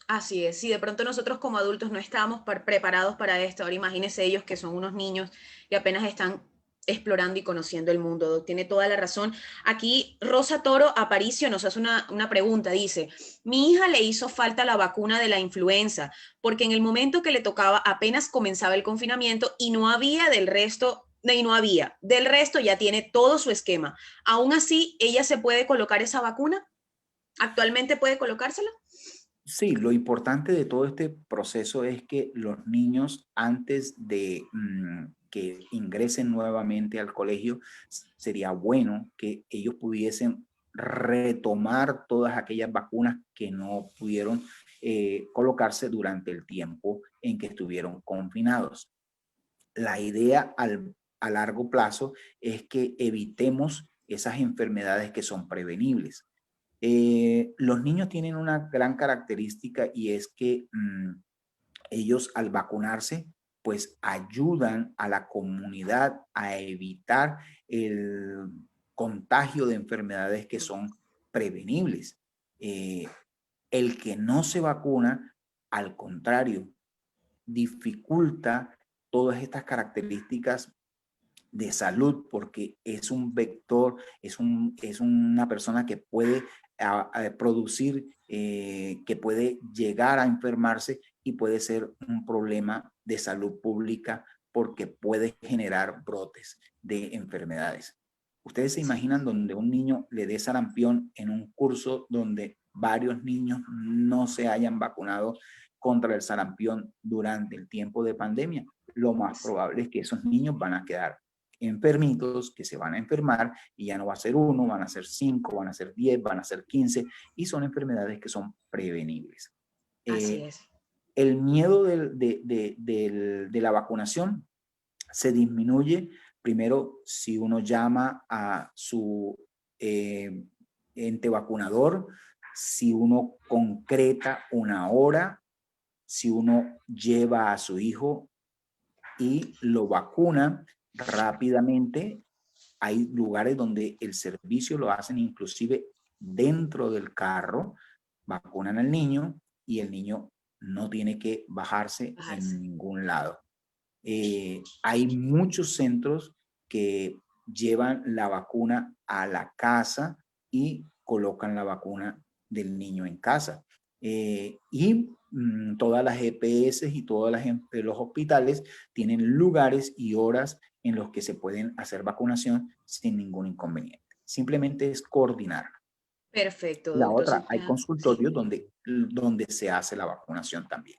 Speaker 1: Así es, si de pronto nosotros como adultos no estábamos preparados para esto, ahora imagínense ellos que son unos niños y apenas están explorando y conociendo el mundo. Doc. Tiene toda la razón. Aquí Rosa Toro Aparicio nos hace una pregunta, dice, mi hija le hizo falta la vacuna de la influenza porque en el momento que le tocaba apenas comenzaba el confinamiento y no había del resto, y no había, del resto ya tiene todo su esquema. Aún así, ¿ella se puede colocar esa vacuna? ¿Actualmente puede colocársela?
Speaker 3: Sí, lo importante de todo este proceso es que los niños antes de que ingresen nuevamente al colegio, sería bueno que ellos pudiesen retomar todas aquellas vacunas que no pudieron colocarse durante el tiempo en que estuvieron confinados. La idea a largo plazo es que evitemos esas enfermedades que son prevenibles. Los niños tienen una gran característica y es que ellos al vacunarse, pues ayudan a la comunidad a evitar el contagio de enfermedades que son prevenibles. Eh, el que no se vacuna, al contrario, dificulta todas estas características de salud porque es un vector, es una persona que puede producir, que puede llegar a enfermarse y puede ser un problema de salud pública porque puede generar brotes de enfermedades. ¿Ustedes se
Speaker 1: Sí.
Speaker 3: imaginan donde un niño le dé sarampión en un curso donde varios niños no se hayan vacunado contra el sarampión durante el tiempo de pandemia? Lo más probable es que esos niños van a quedar enfermitos, que se van a enfermar y ya no va a ser uno, van a ser 5, van a ser 10, van a ser 15 y son enfermedades que son prevenibles.
Speaker 1: Así
Speaker 3: Eh,
Speaker 1: es.
Speaker 3: el miedo de la vacunación se disminuye primero si uno llama a su eh, ente vacunador, si uno concreta una hora, si uno lleva a su hijo y lo vacuna rápidamente. Hay lugares donde el servicio lo hacen inclusive dentro del carro, vacunan al niño y el niño no tiene que bajarse
Speaker 1: Bajarse.
Speaker 3: en ningún lado. Hay muchos centros que llevan la vacuna a la casa y colocan la vacuna del niño en casa. Todas las EPS y todos los hospitales tienen lugares y horas en los que se pueden hacer vacunación sin ningún inconveniente. Simplemente es coordinar.
Speaker 1: Perfecto,
Speaker 3: La
Speaker 1: Doc.
Speaker 3: otra,
Speaker 1: Entonces
Speaker 3: hay
Speaker 1: ya, sí.
Speaker 3: consultorios donde se hace la vacunación también.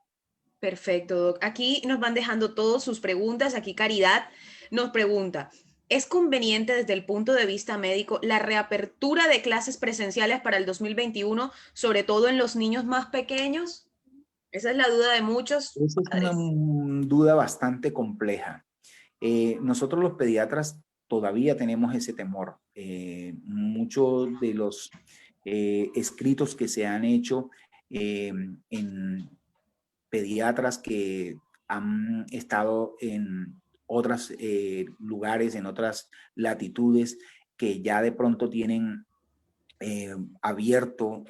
Speaker 1: Perfecto, Doc. Aquí nos van dejando todas sus preguntas. Aquí Caridad nos pregunta, ¿Es conveniente desde el punto de vista médico la reapertura de clases presenciales para el 2021, sobre todo en los niños más pequeños? Esa es la duda de muchos
Speaker 3: Esa es una
Speaker 1: padres.
Speaker 3: duda bastante compleja. Nosotros los pediatras todavía tenemos ese temor. Muchos de los escritos que se han hecho en pediatras que han estado en otros lugares, en otras latitudes, que ya de pronto tienen abierto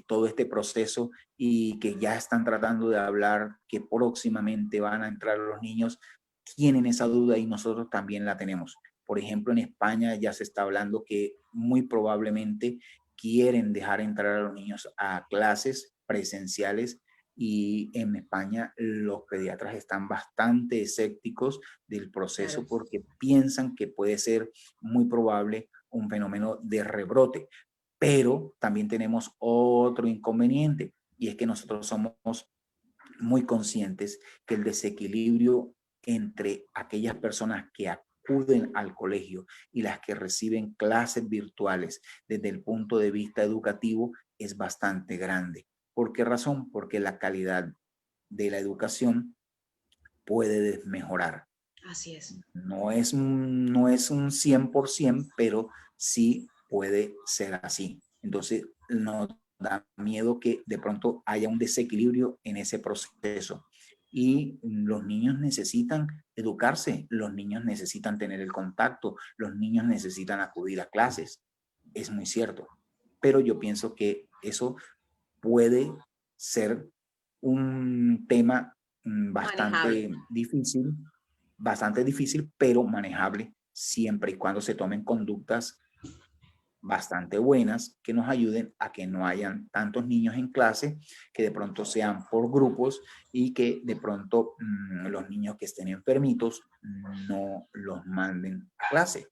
Speaker 3: todo este proceso y que ya están tratando de hablar que próximamente van a entrar los niños, tienen esa duda y nosotros también la tenemos. Por ejemplo, en España ya se está hablando que muy probablemente quieren dejar entrar a los niños a clases presenciales y en España los pediatras están bastante escépticos del
Speaker 1: Claro,
Speaker 3: proceso porque piensan que puede ser muy probable un fenómeno de rebrote. Pero también tenemos otro inconveniente y es que nosotros somos muy conscientes que el desequilibrio entre aquellas personas que acuden al colegio y las que reciben clases virtuales desde el punto de vista educativo es bastante grande. ¿Por qué razón? Porque la calidad de la educación puede mejorar.
Speaker 1: así es.
Speaker 3: No es un 100%, pero sí puede ser así. Entonces, nos da miedo que de pronto haya un desequilibrio en ese proceso. Y los niños necesitan educarse, los niños necesitan tener el contacto, los niños necesitan acudir a clases. Es muy cierto. Pero yo pienso que eso puede ser un tema
Speaker 1: Manejable.
Speaker 3: bastante difícil, pero manejable siempre y cuando se tomen conductas bastante buenas que nos ayuden a que no hayan tantos niños en clase, que de pronto sean por grupos y que de pronto los niños que estén enfermitos no los manden a clase.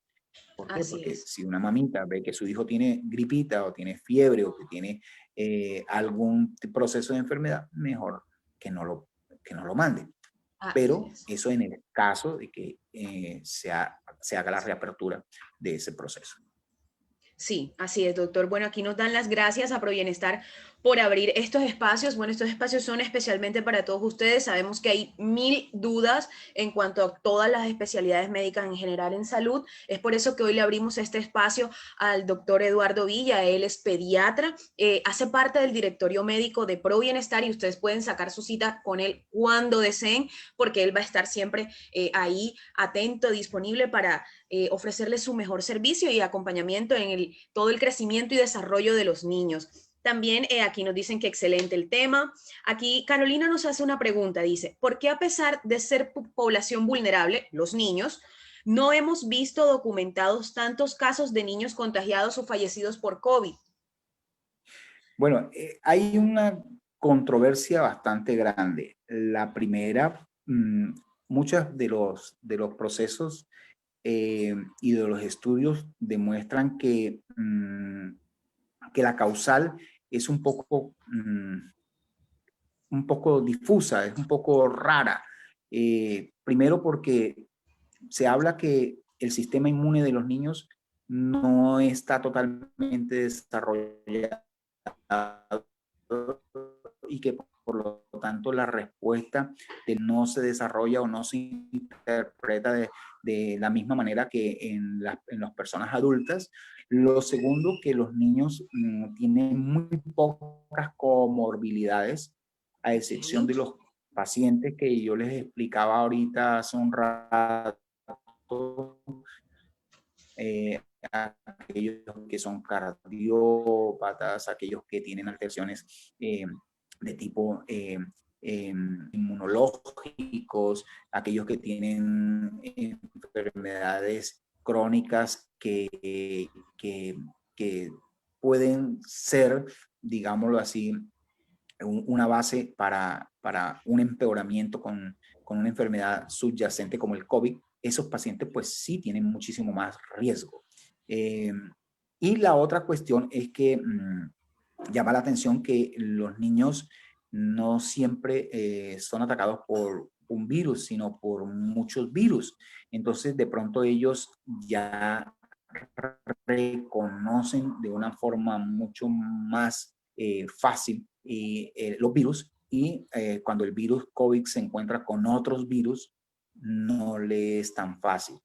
Speaker 3: ¿Por qué?
Speaker 1: Así
Speaker 3: Porque
Speaker 1: es.
Speaker 3: si una mamita ve que su hijo tiene gripita o tiene fiebre o que tiene algún proceso de enfermedad, mejor que no lo, que no lo mande.
Speaker 1: Así
Speaker 3: Pero
Speaker 1: es.
Speaker 3: eso en el caso de que se haga la reapertura de ese proceso.
Speaker 1: Sí, así es, doctor. Bueno, aquí nos dan las gracias a Probienestar por abrir estos espacios. Bueno, estos espacios son especialmente para todos ustedes. Sabemos que hay mil dudas en cuanto a todas las especialidades médicas en general en salud. Es por eso que hoy le abrimos este espacio al doctor Eduardo Villa. Él es pediatra, hace parte del directorio médico de Probienestar y ustedes pueden sacar su cita con él cuando deseen, porque él va a estar siempre ahí atento, disponible para ofrecerles su mejor servicio y acompañamiento en todo el crecimiento y desarrollo de los niños. También aquí nos dicen que excelente el tema. Aquí Carolina nos hace una pregunta, dice, ¿por qué a pesar de ser población vulnerable, los niños, no hemos visto documentados tantos casos de niños contagiados o fallecidos por COVID?
Speaker 3: Bueno, hay una controversia bastante grande. La primera, muchos de los procesos y de los estudios demuestran que la causal es un poco difusa, es un poco rara. Primero porque se habla que el sistema inmune de los niños no está totalmente desarrollado y que por lo tanto la respuesta no se desarrolla o no se interpreta de la misma manera que en las personas adultas. Lo segundo, que los niños tienen muy pocas comorbilidades, a excepción
Speaker 1: Okay.
Speaker 3: de los pacientes que yo les explicaba ahorita hace un rato, eh, aquellos que son cardiópatas, aquellos que tienen alteraciones de tipo inmunológicos, aquellos que tienen enfermedades crónicas que pueden ser, digámoslo así, una base para un empeoramiento con una enfermedad subyacente como el COVID. Esos pacientes pues sí tienen muchísimo más riesgo. Eh, y la otra cuestión es que llama la atención que los niños no siempre son atacados por un virus, sino por muchos virus. Entonces, de pronto ellos ya reconocen de una forma mucho más fácil los virus y cuando el virus COVID se encuentra con otros virus, no le es tan fácil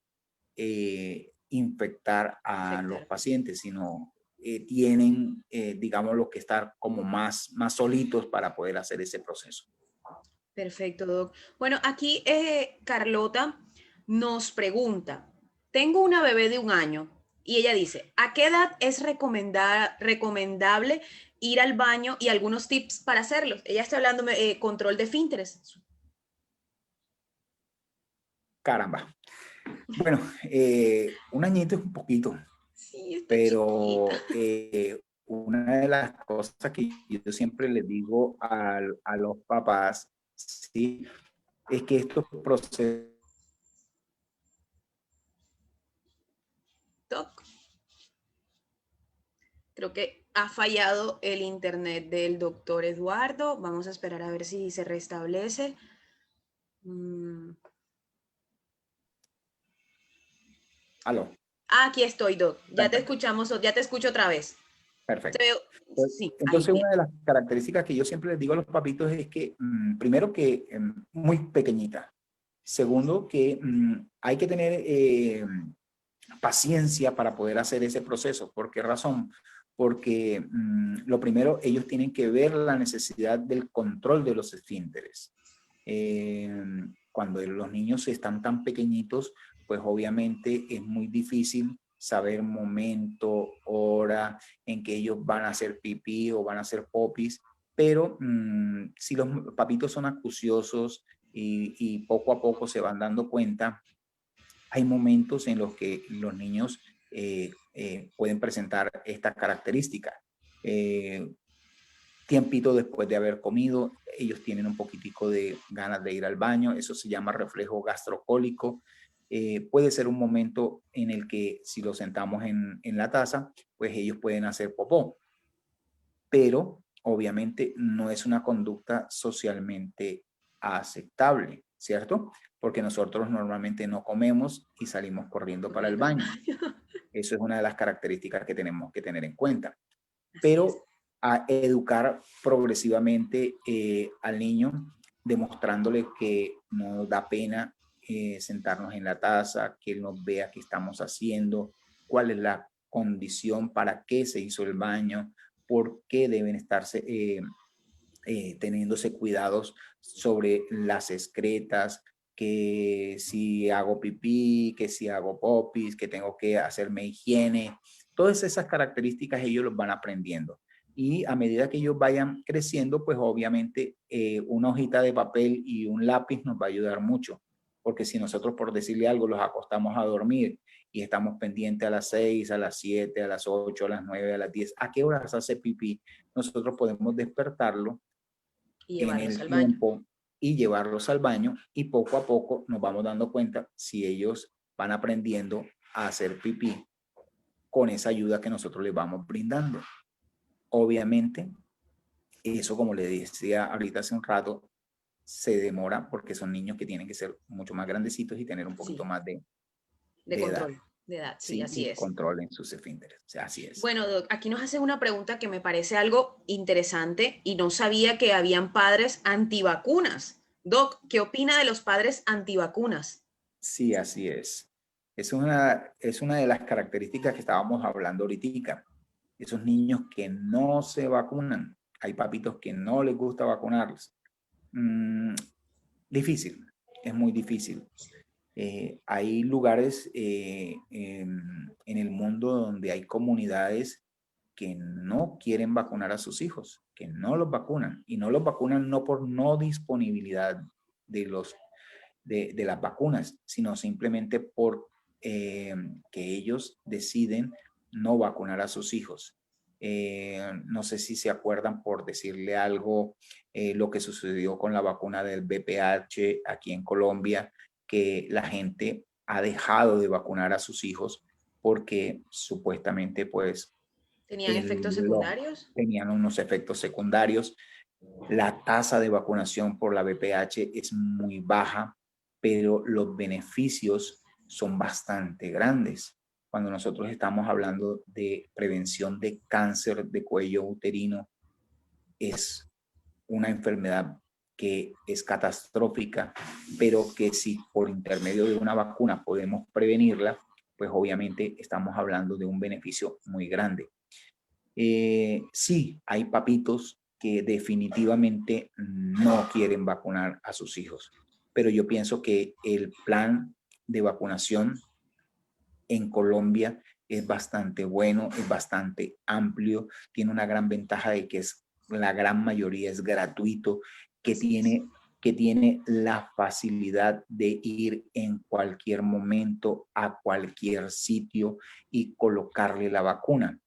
Speaker 3: infectar a los
Speaker 1: Infectar.
Speaker 3: pacientes, sino tienen, digamos, lo que estar como más solitos para poder hacer ese proceso.
Speaker 1: Perfecto, Doc. Bueno, aquí Carlota nos pregunta, tengo una bebé de 1 año y ella dice, ¿a qué edad es recomendable ir al baño y algunos tips para hacerlo? Ella está hablando de control de esfínteres.
Speaker 3: Caramba. Bueno, 1 añito es un poquito,
Speaker 1: Sí, está chiquita.
Speaker 3: pero una de las cosas que yo siempre les digo a los papás, ¿sí? Es que estos procesos...
Speaker 1: Doc, creo que ha fallado el internet del doctor Eduardo. Vamos a esperar a ver si se restablece.
Speaker 3: Aló.
Speaker 1: Aquí estoy, Doc. Ya te
Speaker 3: Perfecto.
Speaker 1: escuchamos, ya te escucho otra vez.
Speaker 3: Perfecto.
Speaker 1: Sí, ahí
Speaker 3: Entonces,
Speaker 1: bien.
Speaker 3: una de las características que yo siempre les digo a los papitos es que, primero, que muy pequeñita. Segundo, que hay que tener paciencia para poder hacer ese proceso. ¿Por qué razón? Porque lo primero, ellos tienen que ver la necesidad del control de los esfínteres. Cuando los niños están tan pequeñitos, pues obviamente es muy difícil saber momento, hora en que ellos van a hacer pipí o van a hacer popis, pero si los papitos son acuciosos y poco a poco se van dando cuenta, hay momentos en los que los niños pueden presentar esta característica. Tiempito después de haber comido, ellos tienen un poquitico de ganas de ir al baño, eso se llama reflejo gastrocólico. Puede ser un momento en el que si lo sentamos en la taza, pues ellos pueden hacer popó, pero obviamente no es una conducta socialmente aceptable, ¿cierto? Porque nosotros normalmente no comemos y salimos corriendo para el
Speaker 1: Corriendo al
Speaker 3: baño.
Speaker 1: baño.
Speaker 3: Eso es una de las características que tenemos que tener en cuenta.
Speaker 1: Así es.
Speaker 3: Pero a educar progresivamente al niño, demostrándole que no da pena sentarnos en la taza, que él nos vea qué estamos haciendo, cuál es la condición, para qué se hizo el baño, por qué deben estarse teniéndose cuidados sobre las excretas, que si hago pipí, que si hago popis, que tengo que hacerme higiene. Todas esas características ellos los van aprendiendo. Y a medida que ellos vayan creciendo, pues obviamente una hojita de papel y un lápiz nos va a ayudar mucho. Porque si nosotros, por decirle algo, los acostamos a dormir y estamos pendientes a las 6, a las 7, a las 8, a las 9, a las 10, ¿a qué horas hace pipí? Nosotros podemos despertarlo
Speaker 1: Y
Speaker 3: en
Speaker 1: llevarlos
Speaker 3: el
Speaker 1: al baño.
Speaker 3: tiempo y llevarlos al baño, y poco a poco nos vamos dando cuenta si ellos van aprendiendo a hacer pipí con esa ayuda que nosotros les vamos brindando. Obviamente, eso, como le decía ahorita hace un rato, se demora porque son niños que tienen que ser mucho más grandecitos y tener un poquito
Speaker 1: Sí,
Speaker 3: más
Speaker 1: de
Speaker 3: de edad,
Speaker 1: control de edad. Sí,
Speaker 3: ¿sí?
Speaker 1: así
Speaker 3: Y
Speaker 1: es.
Speaker 3: controlen sus esfínteres. O sea, así es.
Speaker 1: Bueno, Doc, aquí nos hacen una pregunta que me parece algo interesante y no sabía que habían padres antivacunas. Doc, ¿qué opina de los padres antivacunas?
Speaker 3: Sí, así es. Es una de las características que estábamos hablando ahorita. Esos niños que no se vacunan. Hay papitos que no les gusta vacunarlos. Mm, difícil, es muy difícil. Hay lugares en el mundo donde hay comunidades que no quieren vacunar a sus hijos, que no los vacunan, y no los vacunan no por no disponibilidad de de las vacunas, sino simplemente por que ellos deciden no vacunar a sus hijos. No sé si se acuerdan, por decirle algo, lo que sucedió con la vacuna del BPH aquí en Colombia, que la gente ha dejado de vacunar a sus hijos porque supuestamente pues
Speaker 1: ¿Tenían efectos secundarios?
Speaker 3: tenían unos efectos secundarios. La tasa de vacunación por la VPH es muy baja, pero los beneficios son bastante grandes. Cuando nosotros estamos hablando de prevención de cáncer de cuello uterino, es una enfermedad que es catastrófica, pero que si por intermedio de una vacuna podemos prevenirla, pues obviamente estamos hablando de un beneficio muy grande. Sí, hay papitos que definitivamente no quieren vacunar a sus hijos, pero yo pienso que el plan de vacunación en Colombia es bastante bueno, es bastante amplio, tiene una gran ventaja de que la gran mayoría es gratuito, que
Speaker 1: Así es.
Speaker 3: tiene la facilidad de ir en cualquier momento a cualquier sitio y colocarle la vacuna.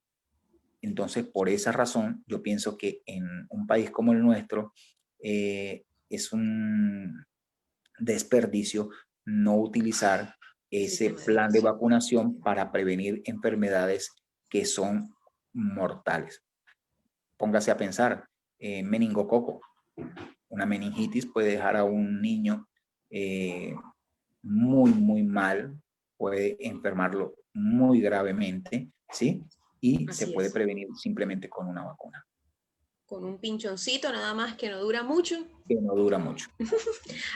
Speaker 3: Entonces, por esa razón, yo pienso que en un país como el nuestro es un desperdicio no utilizar
Speaker 1: El
Speaker 3: ese
Speaker 1: sistema de
Speaker 3: plan de
Speaker 1: educación.
Speaker 3: vacunación para prevenir enfermedades que son mortales. Póngase a pensar, meningococo. Una meningitis puede dejar a un niño eh, muy, muy mal, puede enfermarlo muy gravemente, ¿sí? Y se
Speaker 1: Así
Speaker 3: puede
Speaker 1: es.
Speaker 3: prevenir simplemente con una vacuna,
Speaker 1: Con un pinchoncito nada más que no dura mucho.
Speaker 3: que no dura mucho.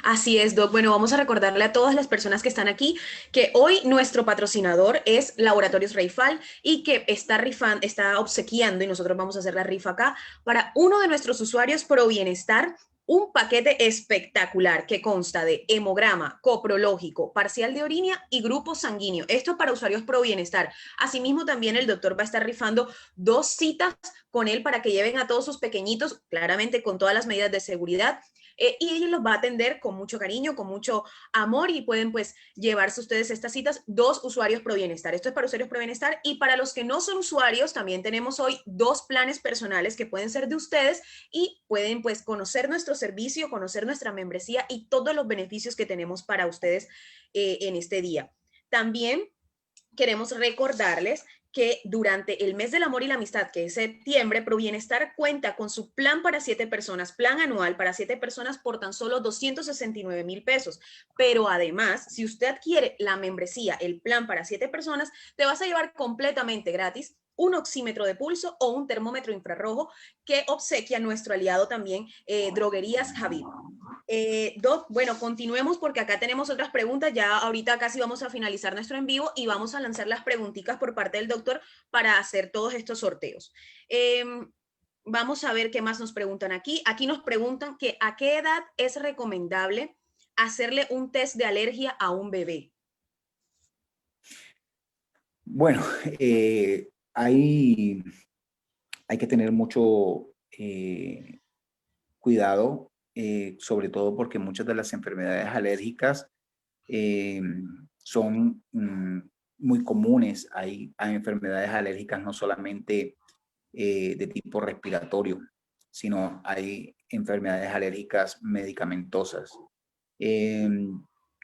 Speaker 1: Así es, Doc. Bueno, vamos a recordarle a todas las personas que están aquí que hoy nuestro patrocinador es Laboratorios Reifal y que está rifando, está obsequiando, y nosotros vamos a hacer la rifa acá, para uno de nuestros usuarios Pro Bienestar, un paquete espectacular que consta de hemograma, coprológico, parcial de orina y grupo sanguíneo. Esto para usuarios Pro Bienestar. Asimismo, también el doctor va a estar rifando 2 citas con él para que lleven a todos sus pequeñitos, claramente con todas las medidas de seguridad, y ella los va a atender con mucho cariño, con mucho amor, y pueden pues llevarse ustedes estas citas, 2 usuarios Pro Bienestar. Esto es para usuarios Pro Bienestar, y para los que no son usuarios también tenemos hoy 2 planes personales que pueden ser de ustedes y pueden pues conocer nuestro servicio, conocer nuestra membresía y todos los beneficios que tenemos para ustedes en este día. También queremos recordarles que durante el mes del amor y la amistad, que es septiembre, Provienestar cuenta con su plan para 7 personas, plan anual para 7 personas por tan solo 269,000 pesos. Pero además, si usted adquiere la membresía, el plan para 7 personas, te vas a llevar completamente gratis un oxímetro de pulso o un termómetro infrarrojo que obsequia nuestro aliado también, Droguerías Javid. Doc, bueno, continuemos porque acá tenemos otras preguntas. Ya ahorita casi vamos a finalizar nuestro en vivo y vamos a lanzar las preguntitas por parte del doctor para hacer todos estos sorteos. Eh, Vamos a ver qué más nos preguntan aquí. Aquí nos preguntan que a qué edad es recomendable hacerle un test de alergia a un bebé.
Speaker 3: Bueno, hay que tener mucho cuidado, sobre todo porque muchas de las enfermedades alérgicas eh, son muy comunes. Hay enfermedades alérgicas no solamente de tipo respiratorio, sino hay enfermedades alérgicas medicamentosas. Eh,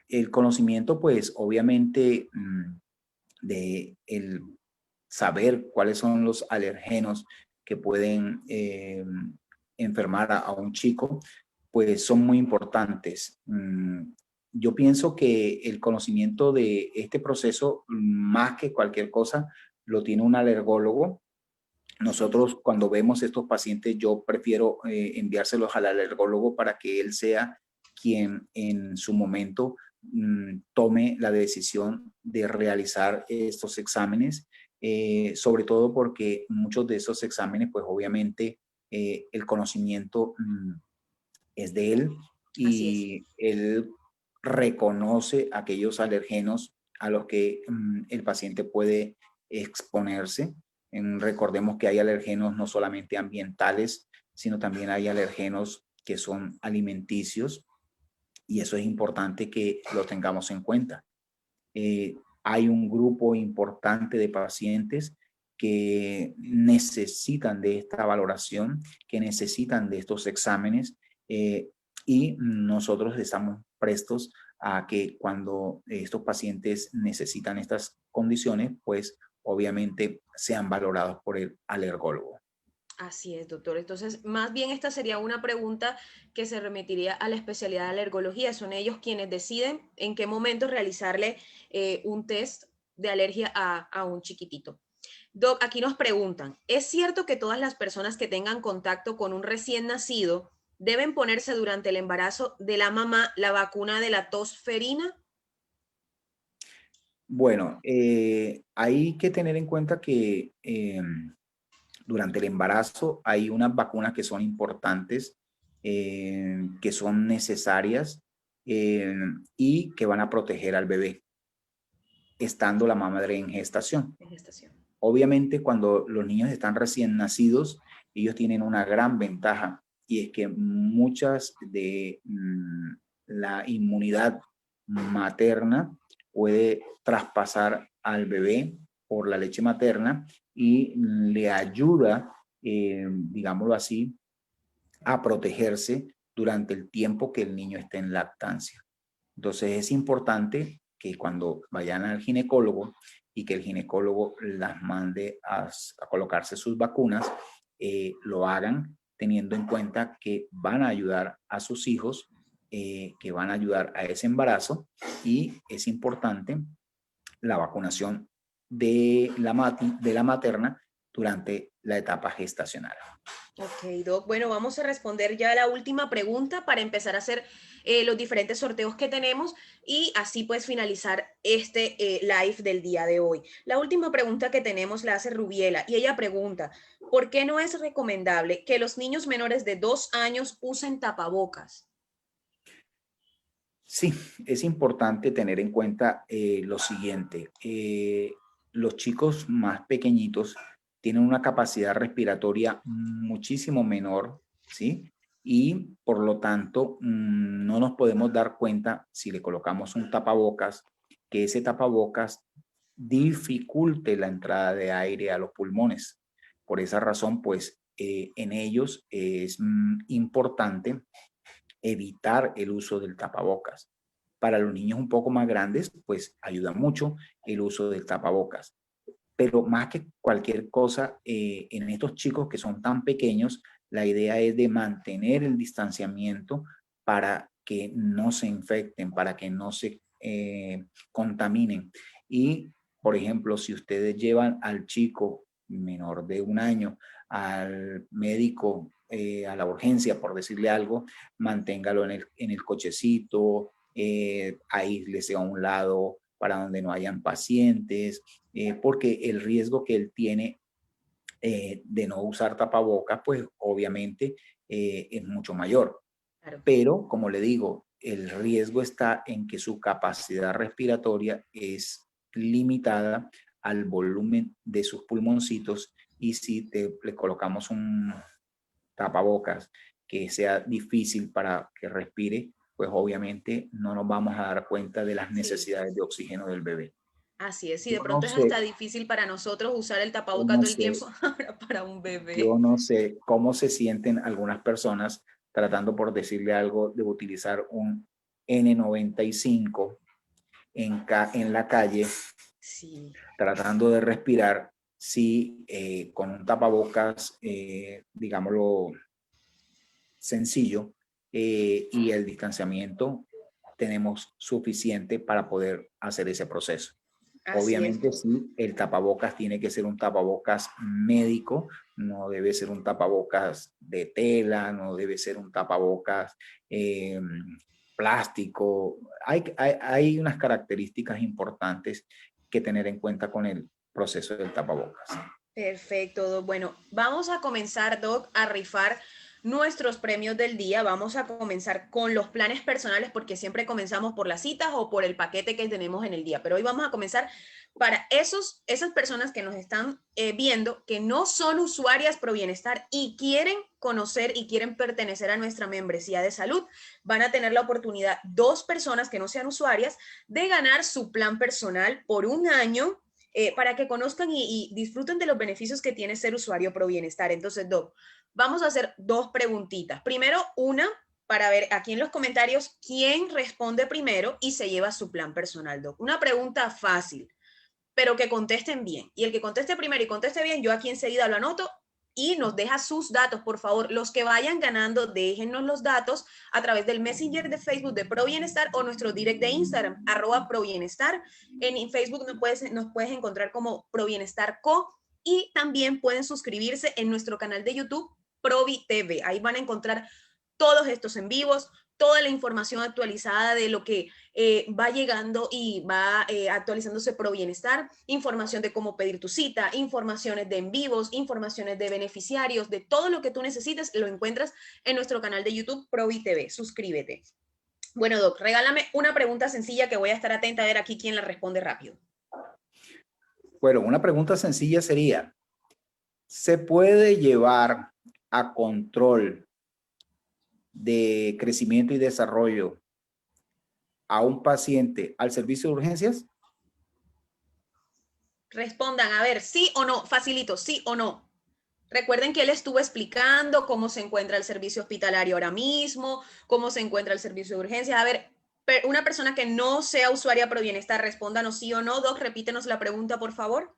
Speaker 3: el conocimiento, pues obviamente, de el saber cuáles son los alergenos que pueden enfermar a un chico, pues son muy importantes. Yo pienso que el conocimiento de este proceso, más que cualquier cosa, lo tiene un alergólogo.
Speaker 1: Así es.
Speaker 3: Nosotros cuando vemos estos pacientes, yo prefiero enviárselos al alergólogo para que él sea quien en su momento tome la decisión de realizar estos exámenes, sobre todo porque muchos de esos exámenes, pues obviamente el conocimiento es de él
Speaker 1: Así es.
Speaker 3: y él reconoce aquellos alergenos a los que el paciente puede exponerse. Recordemos que hay alergenos no solamente ambientales, sino también hay alergenos que son alimenticios y eso es importante que lo tengamos en cuenta. Hay un grupo importante de pacientes que necesitan de esta valoración, que necesitan de estos exámenes y nosotros estamos prestos a que cuando estos pacientes necesitan estas condiciones, pues obviamente sean valorados por el alergólogo.
Speaker 1: Así es, doctor. Entonces, más bien esta sería una pregunta que se remitiría a la especialidad de alergología. Son ellos quienes deciden en qué momento realizarle un test de alergia a un chiquitito. Doc, aquí nos preguntan, ¿es cierto que todas las personas que tengan contacto con un recién nacido deben ponerse durante el embarazo de la mamá la vacuna de la tosferina?
Speaker 3: Bueno, hay que tener en cuenta que durante el embarazo hay unas vacunas que son importantes, que son necesarias eh, y que van a proteger al bebé estando la madre en gestación.
Speaker 1: En gestación.
Speaker 3: Obviamente, cuando los niños están recién nacidos, ellos tienen una gran ventaja y es que muchas de la inmunidad materna puede traspasar al bebé por la leche materna y le ayuda, digámoslo así, a protegerse durante el tiempo que el niño esté en lactancia. Entonces es importante que cuando vayan al ginecólogo y que el ginecólogo las mande a colocarse sus vacunas, lo hagan teniendo en cuenta que van a ayudar a sus hijos, que van a ayudar a ese embarazo, y es importante la vacunación de la materna durante la etapa gestacional.
Speaker 1: Ok, Doc. Bueno, vamos a responder ya la última pregunta para empezar a hacer los diferentes sorteos que tenemos y así pues finalizar este live del día de hoy. La última pregunta que tenemos la hace Rubiela y ella pregunta, ¿por qué no es recomendable que los niños menores de 2 años usen tapabocas?
Speaker 3: Sí, es importante tener en cuenta lo siguiente. Los chicos más pequeñitos tienen una capacidad respiratoria muchísimo menor, ¿sí? Y por lo tanto, no nos podemos dar cuenta si le colocamos un tapabocas, que ese tapabocas dificulte la entrada de aire a los pulmones. Por esa razón, pues, en ellos es importante evitar el uso del tapabocas. Para los niños un poco más grandes, pues ayuda mucho el uso del tapabocas. Pero más que cualquier cosa, en estos chicos que son tan pequeños, la idea es de mantener el distanciamiento para que no se infecten, para que no se contaminen. Y, por ejemplo, si ustedes llevan al chico menor de 1 año al médico, a la urgencia, por decirle algo, manténgalo en el cochecito, aíslese a un lado para donde no hayan pacientes, porque el riesgo que él tiene de no usar tapabocas, pues obviamente es mucho mayor.
Speaker 1: Claro.
Speaker 3: Pero, como le digo, el riesgo está en que su capacidad respiratoria es limitada al volumen de sus pulmoncitos, y si le colocamos un tapabocas que sea difícil para que respire, pues obviamente no nos vamos a dar cuenta de las
Speaker 1: Sí,
Speaker 3: necesidades de oxígeno del bebé.
Speaker 1: así es. Y
Speaker 3: Yo
Speaker 1: de
Speaker 3: no
Speaker 1: pronto es hasta
Speaker 3: sé,
Speaker 1: difícil para nosotros usar el
Speaker 3: yo
Speaker 1: tapaboca
Speaker 3: no
Speaker 1: todo el
Speaker 3: sé,
Speaker 1: tiempo, ahora para un
Speaker 3: yo
Speaker 1: bebé.
Speaker 3: no sé cómo se sienten algunas personas tratando, por decirle algo, de utilizar un N95 en la calle,
Speaker 1: Sí.
Speaker 3: tratando de respirar, si con un tapabocas, digámoslo, sencillo, y el distanciamiento tenemos suficiente para poder hacer ese proceso.
Speaker 1: Así es.
Speaker 3: Obviamente sí, el tapabocas tiene que ser un tapabocas médico, no debe ser un tapabocas de tela, no debe ser un tapabocas eh, plástico. Hay unas características importantes que tener en cuenta con el proceso del tapabocas.
Speaker 1: Perfecto, Doc. Bueno, vamos a comenzar, Doc, a rifar nuestros premios del día. Vamos a comenzar con los planes personales porque siempre comenzamos por las citas o por el paquete que tenemos en el día. Pero hoy vamos a comenzar para esas personas que nos están viendo que no son usuarias Pro Bienestar y quieren conocer y quieren pertenecer a nuestra membresía de salud. Van a tener la oportunidad, 2 personas que no sean usuarias, de ganar su plan personal por un año para que conozcan y disfruten de los beneficios que tiene ser usuario Pro Bienestar. Entonces, Doc, vamos a hacer 2 preguntitas. Primero, una para ver aquí en los comentarios quién responde primero y se lleva su plan personal, Doc. Una pregunta fácil, pero que contesten bien. Y el que conteste primero y conteste bien, yo aquí enseguida lo anoto y nos deja sus datos, por favor. Los que vayan ganando, déjennos los datos a través del Messenger de Facebook de Pro Bienestar o nuestro direct de Instagram, @ProBienestar. En Facebook nos puedes encontrar como Pro Bienestar Co. Y también pueden suscribirse en nuestro canal de YouTube, Provi TV. Ahí van a encontrar todos estos en vivos, toda la información actualizada de lo que va llegando y va actualizándose Pro Bienestar, información de cómo pedir tu cita, informaciones de en vivos, informaciones de beneficiarios, de todo lo que tú necesites, lo encuentras en nuestro canal de YouTube, Provi TV. Suscríbete. Bueno, Doc, regálame una pregunta sencilla que voy a estar atenta a ver aquí quién la responde rápido.
Speaker 3: Bueno, una pregunta sencilla sería, ¿se puede llevar a control de crecimiento y desarrollo a un paciente al servicio de urgencias?
Speaker 1: Respondan, a ver, sí o no, facilito, sí o no. Recuerden que él estuvo explicando cómo se encuentra el servicio hospitalario ahora mismo, cómo se encuentra el servicio de urgencias. A ver, una persona que no sea usuaria Pro Bienestar, respóndanos sí o no. Doc, repítenos la pregunta, por favor.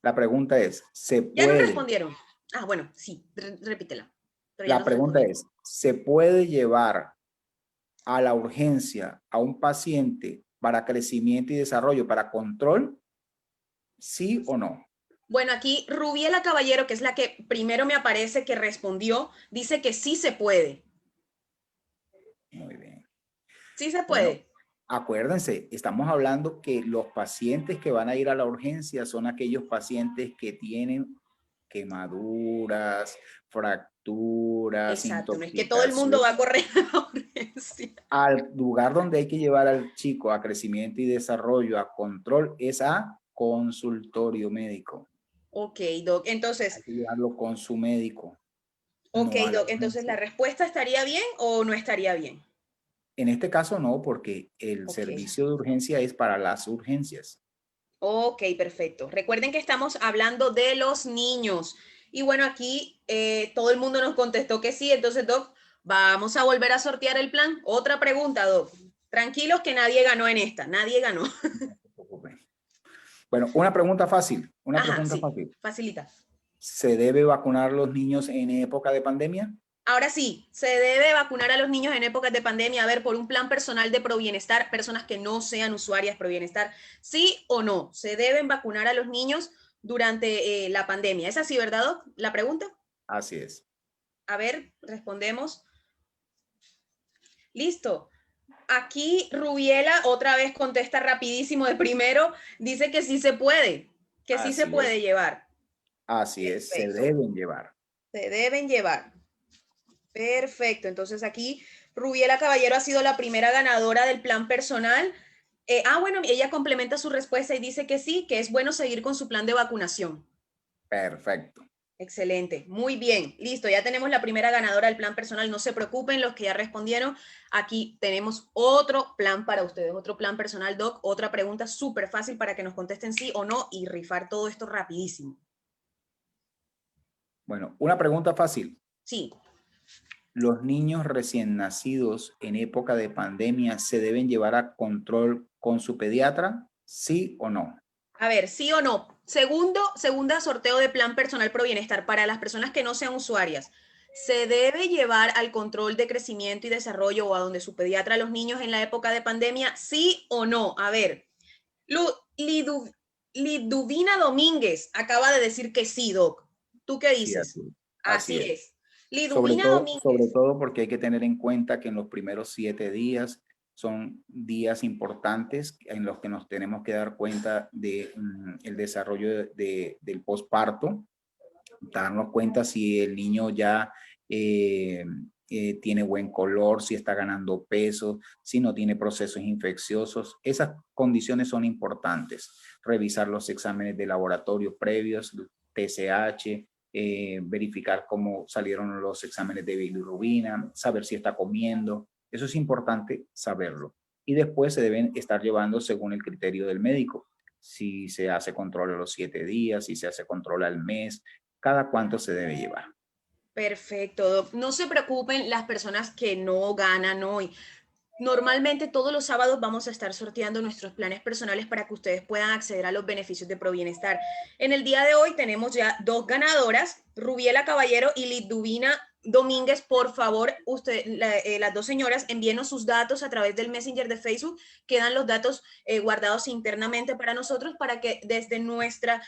Speaker 3: La pregunta es, ¿se
Speaker 1: Ya nos
Speaker 3: puede?
Speaker 1: respondieron. Ah, bueno, sí, repítela. Pero ya
Speaker 3: La
Speaker 1: nos
Speaker 3: pregunta
Speaker 1: respondieron.
Speaker 3: es, ¿se puede llevar a la urgencia a un paciente para crecimiento y desarrollo, para control? ¿Sí o no?
Speaker 1: Bueno, aquí Rubiela Caballero, que es la que primero me aparece que respondió, dice que sí se puede.
Speaker 3: Muy bien.
Speaker 1: Sí se
Speaker 3: Bueno,
Speaker 1: puede.
Speaker 3: acuérdense, estamos hablando que los pacientes que van a ir a la urgencia son aquellos pacientes que tienen quemaduras, fracturas,
Speaker 1: Exacto, no es que todo el
Speaker 3: intoxicación.
Speaker 1: mundo va a correr a la urgencia.
Speaker 3: Al lugar donde hay que llevar al chico a crecimiento y desarrollo, a control, es a consultorio médico.
Speaker 1: Ok, Doc, entonces,
Speaker 3: Hay que llevarlo con su médico,
Speaker 1: ok,
Speaker 3: no a la
Speaker 1: Doc, entonces
Speaker 3: urgencia.
Speaker 1: la respuesta estaría bien o no estaría bien.
Speaker 3: En este caso no, porque el
Speaker 1: Ok,
Speaker 3: servicio de urgencia es para las urgencias.
Speaker 1: ok, perfecto. Recuerden que estamos hablando de los niños. Y bueno, aquí todo el mundo nos contestó que sí, entonces, Doc, vamos a volver a sortear el plan. Otra pregunta, Doc. Tranquilos que nadie ganó en esta, nadie ganó.
Speaker 3: No se preocupen. Bueno, una pregunta fácil, una
Speaker 1: Ajá,
Speaker 3: pregunta
Speaker 1: sí,
Speaker 3: fácil.
Speaker 1: facilita.
Speaker 3: ¿Se debe vacunar a los niños en época de pandemia?
Speaker 1: Ahora sí, se debe vacunar a los niños en épocas de pandemia, a ver, por un plan personal de Provienestar, personas que no sean usuarias Provienestar, ¿sí o no? ¿Se deben vacunar a los niños durante la pandemia? ¿Es así, verdad, Doc? La pregunta.
Speaker 3: Así es.
Speaker 1: A ver, respondemos. Listo. Aquí Rubiela otra vez contesta rapidísimo de primero, dice que sí se
Speaker 3: Así es.
Speaker 1: puede llevar.
Speaker 3: Así es, se
Speaker 1: Perfecto.
Speaker 3: deben llevar.
Speaker 1: Se deben llevar. Perfecto, entonces aquí Rubiela Caballero ha sido la primera ganadora del plan personal. Bueno, ella complementa su respuesta y dice que sí, que es bueno seguir con su plan de vacunación.
Speaker 3: Perfecto.
Speaker 1: Excelente, muy bien, listo, ya tenemos la primera ganadora del plan personal, no se preocupen los que ya respondieron, aquí tenemos otro plan para ustedes, otro plan personal, Doc, otra pregunta súper fácil para que nos contesten sí o no y rifar todo esto rapidísimo.
Speaker 3: Bueno, una pregunta fácil.
Speaker 1: Sí,
Speaker 3: ¿Los niños recién nacidos en época de pandemia se deben llevar a control con su pediatra? ¿Sí o no?
Speaker 1: a ver, sí o no. Segunda sorteo de plan personal pro bienestar para las personas que no sean usuarias. ¿Se debe llevar al control de crecimiento y desarrollo o a donde su pediatra a los niños en la época de pandemia? ¿Sí o no? A ver, Liduvina Domínguez acaba de decir que sí, Doc. ¿Tú qué
Speaker 3: Sí,
Speaker 1: dices?
Speaker 3: así
Speaker 1: Así
Speaker 3: es.
Speaker 1: es. Liduvina
Speaker 3: Sobre
Speaker 1: Domínguez.
Speaker 3: todo porque hay que tener en cuenta que en los primeros 7 días son días importantes en los que nos tenemos que dar cuenta de el desarrollo del posparto, darnos cuenta si el niño ya tiene buen color, si está ganando peso, si no tiene procesos infecciosos. Esas condiciones son importantes. Revisar los exámenes de laboratorio previos, TSH, verificar cómo salieron los exámenes de bilirrubina, saber si está comiendo. Eso es importante saberlo. Y después se deben estar llevando según el criterio del médico. Si se hace control a los 7 días, si se hace control al mes, cada cuánto se debe llevar.
Speaker 1: Perfecto, Doc. No se preocupen las personas que no ganan hoy. Normalmente todos los sábados vamos a estar sorteando nuestros planes personales para que ustedes puedan acceder a los beneficios de Provienestar. En el día de hoy tenemos ya 2 ganadoras, Rubiela Caballero y Liduvina Domínguez. Por favor, las 2 señoras, envíenos sus datos a través del Messenger de Facebook. Quedan los datos guardados internamente para nosotros para que desde nuestro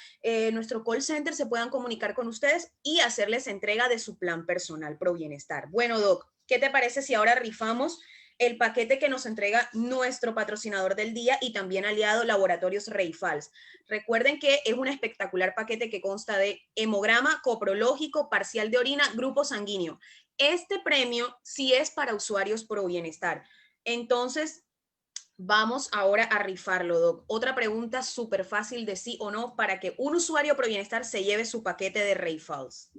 Speaker 1: call center se puedan comunicar con ustedes y hacerles entrega de su plan personal Provienestar. Bueno, Doc, ¿qué te parece si ahora rifamos el paquete que nos entrega nuestro patrocinador del día y también aliado Laboratorios Reifals? Recuerden que es un espectacular paquete que consta de hemograma, coprológico, parcial de orina, grupo sanguíneo. Este premio sí es para usuarios pro bienestar. Entonces, vamos ahora a rifarlo, Doc. Otra pregunta súper fácil de sí o no para que un usuario pro bienestar se lleve su paquete de Reifals.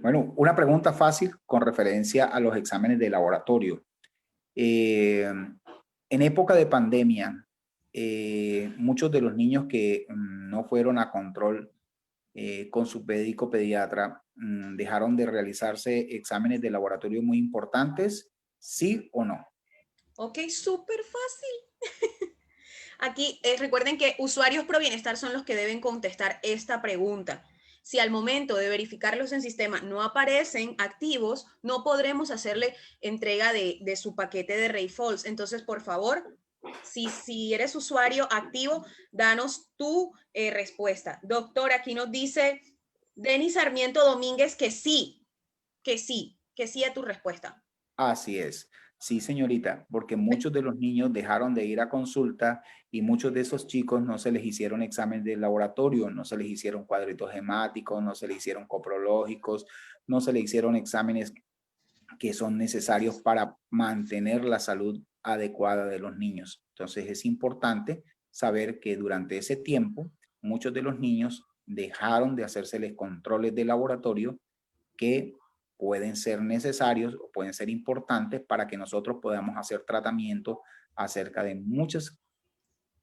Speaker 3: Bueno, una pregunta fácil con referencia a los exámenes de laboratorio. En época de pandemia, muchos de los niños que no fueron a control con su médico pediatra dejaron de realizarse exámenes de laboratorio muy importantes, ¿sí o no?
Speaker 1: Ok, súper fácil. Aquí recuerden que usuarios pro bienestar son los que deben contestar esta pregunta. Si al momento de verificarlos en sistema no aparecen activos, no podremos hacerle entrega de su paquete de Reifals. Entonces, por favor, si eres usuario activo, danos tu respuesta. Doctor, aquí nos dice Denis Sarmiento Domínguez que sí, que sí a tu respuesta.
Speaker 3: Así es. Sí, señorita, porque muchos de los niños dejaron de ir a consulta y muchos de esos chicos no se les hicieron exámenes de laboratorio, no se les hicieron cuadritos hemáticos, no se les hicieron coprológicos, no se les hicieron exámenes que son necesarios para mantener la salud adecuada de los niños. Entonces es importante saber que durante ese tiempo muchos de los niños dejaron de hacérseles controles de laboratorio que pueden ser necesarios o pueden ser importantes para que nosotros podamos hacer tratamiento acerca de muchas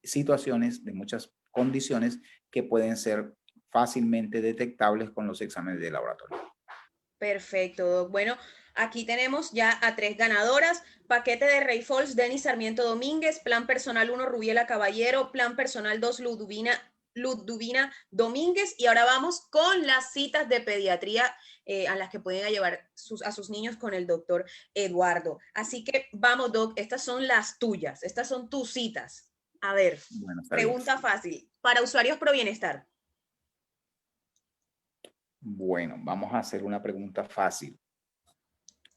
Speaker 3: situaciones, de muchas condiciones que pueden ser fácilmente detectables con los exámenes de laboratorio.
Speaker 1: Perfecto. Bueno, aquí tenemos ya a 3 ganadoras. Paquete de Reifals, Denis Sarmiento Domínguez. Plan personal 1, Rubiela Caballero. Plan personal 2, Luduvina Domínguez. Y ahora vamos con las citas de pediatría a las que pueden llevar a sus niños con el doctor Eduardo. Así que vamos, Doc, estas son las tuyas. Estas son tus citas. A ver,
Speaker 3: Bueno, está bien.
Speaker 1: pregunta fácil. Para usuarios pro bienestar.
Speaker 3: Bueno, vamos a hacer una pregunta fácil.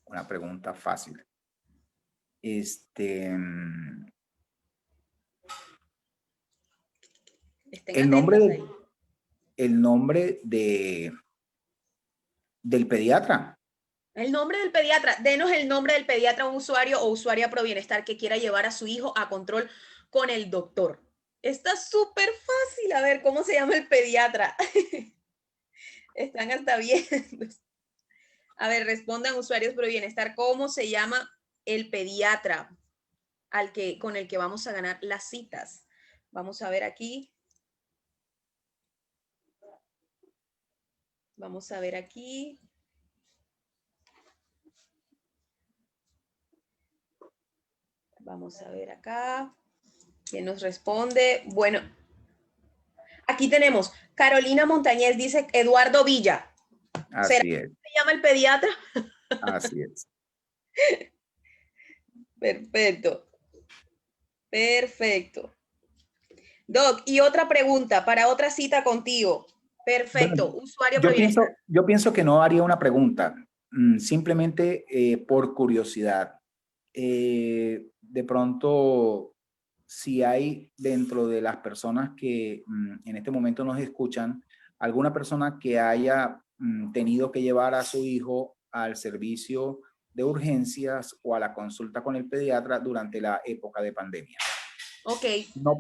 Speaker 3: Una pregunta fácil. El nombre del pediatra.
Speaker 1: El nombre del pediatra. Denos el nombre del pediatra a un usuario o usuaria pro bienestar que quiera llevar a su hijo a control con el doctor. Está súper fácil. A ver, ¿cómo se llama el pediatra? Están hasta viendo. A ver, respondan usuarios pro bienestar. ¿Cómo se llama el pediatra con el que vamos a ganar las citas? Vamos a ver aquí. Vamos a ver aquí. Vamos a ver acá. ¿Quién nos responde? Bueno, aquí tenemos Carolina Montañez, dice Eduardo Villa.
Speaker 3: Así es.
Speaker 1: ¿Se llama el pediatra?
Speaker 3: Así es.
Speaker 1: Perfecto. Perfecto. Doc, y otra pregunta para otra cita contigo. Perfecto.
Speaker 3: Bueno,
Speaker 1: usuario
Speaker 3: yo pienso que no haría una pregunta, simplemente por curiosidad. De pronto, si hay dentro de las personas que en este momento nos escuchan, alguna persona que haya tenido que llevar a su hijo al servicio de urgencias o a la consulta con el pediatra durante la época de pandemia.
Speaker 1: Ok.
Speaker 3: No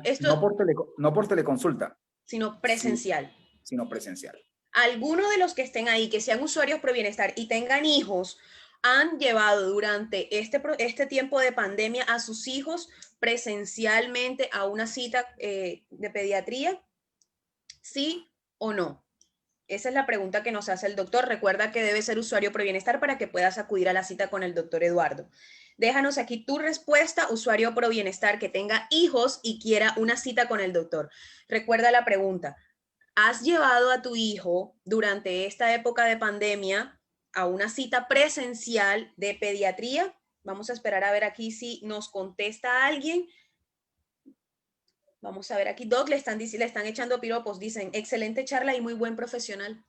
Speaker 3: por teleconsulta.
Speaker 1: Sino presencial.
Speaker 3: Sino presencial.
Speaker 1: Algunos de los que estén ahí, que sean usuarios pro bienestar y tengan hijos, han llevado durante este tiempo de pandemia a sus hijos presencialmente a una cita de pediatría, ¿sí o no? Esa es la pregunta que nos hace el doctor. Recuerda que debe ser usuario ProBienestar para que puedas acudir a la cita con el doctor Eduardo. Déjanos aquí tu respuesta, usuario ProBienestar que tenga hijos y quiera una cita con el doctor. Recuerda la pregunta. ¿Has llevado a tu hijo durante esta época de pandemia a una cita presencial de pediatría? Vamos a esperar a ver aquí si nos contesta alguien. Vamos a ver aquí, Doc, le están echando piropos, dicen, excelente charla y muy buen profesional.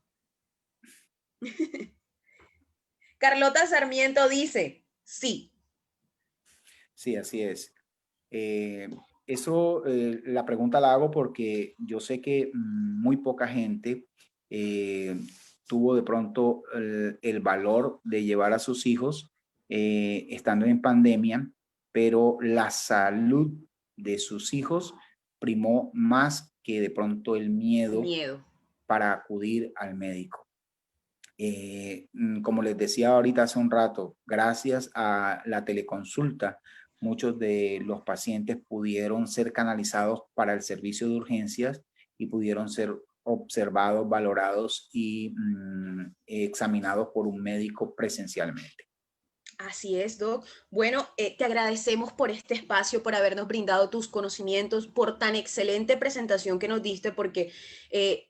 Speaker 1: Carlota Sarmiento dice, sí.
Speaker 3: Sí, así es. La pregunta la hago porque yo sé que muy poca gente tuvo de pronto el valor de llevar a sus hijos estando en pandemia, pero la salud de sus hijos primó más que de pronto el miedo
Speaker 1: Miedo.
Speaker 3: para acudir al médico. Como les decía ahorita hace un rato, gracias a la teleconsulta, muchos de los pacientes pudieron ser canalizados para el servicio de urgencias y pudieron ser observados, valorados y examinados por un médico presencialmente.
Speaker 1: Así es, Doc. Bueno, te agradecemos por este espacio, por habernos brindado tus conocimientos, por tan excelente presentación que nos diste, porque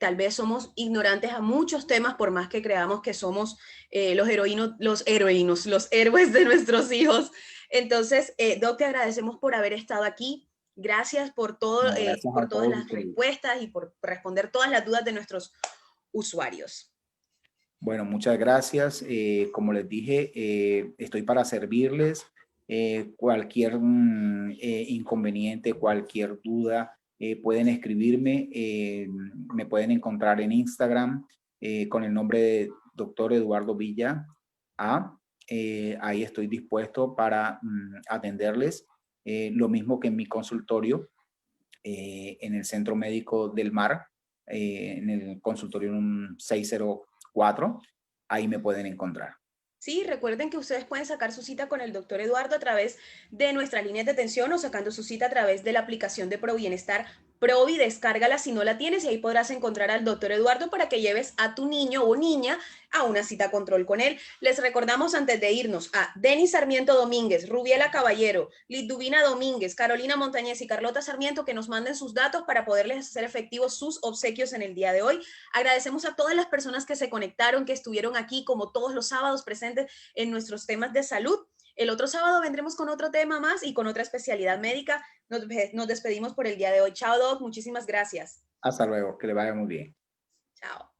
Speaker 1: tal vez somos ignorantes a muchos temas, por más que creamos que somos los héroes de nuestros hijos. Entonces, Doc, te agradecemos por haber estado aquí. Gracias por todo,
Speaker 3: No, gracias
Speaker 1: por
Speaker 3: a
Speaker 1: todas
Speaker 3: todos
Speaker 1: las
Speaker 3: ustedes.
Speaker 1: respuestas y por responder todas las dudas de nuestros usuarios.
Speaker 3: Bueno, muchas gracias. Como les dije, estoy para servirles. Cualquier inconveniente, cualquier duda, pueden escribirme. Me pueden encontrar en Instagram con el nombre de Dr. Eduardo Villa A. Ahí estoy dispuesto para atenderles. Lo mismo que en mi consultorio en el Centro Médico del Mar, en el consultorio 604, ahí me pueden encontrar.
Speaker 1: Sí, recuerden que ustedes pueden sacar su cita con el doctor Eduardo a través de nuestras líneas de atención o sacando su cita a través de la aplicación de ProBienestar. Provi, descárgala si no la tienes y ahí podrás encontrar al doctor Eduardo para que lleves a tu niño o niña a una cita control con él. Les recordamos antes de irnos a Denis Sarmiento Domínguez, Rubiela Caballero, Liduvina Domínguez, Carolina Montañez y Carlota Sarmiento que nos manden sus datos para poderles hacer efectivos sus obsequios en el día de hoy. Agradecemos a todas las personas que se conectaron, que estuvieron aquí como todos los sábados presentes en nuestros temas de salud. El otro sábado vendremos con otro tema más y con otra especialidad médica. Nos despedimos por el día de hoy. Chao, Doc. Muchísimas gracias.
Speaker 3: Hasta luego, que le vaya muy bien.
Speaker 1: Chao.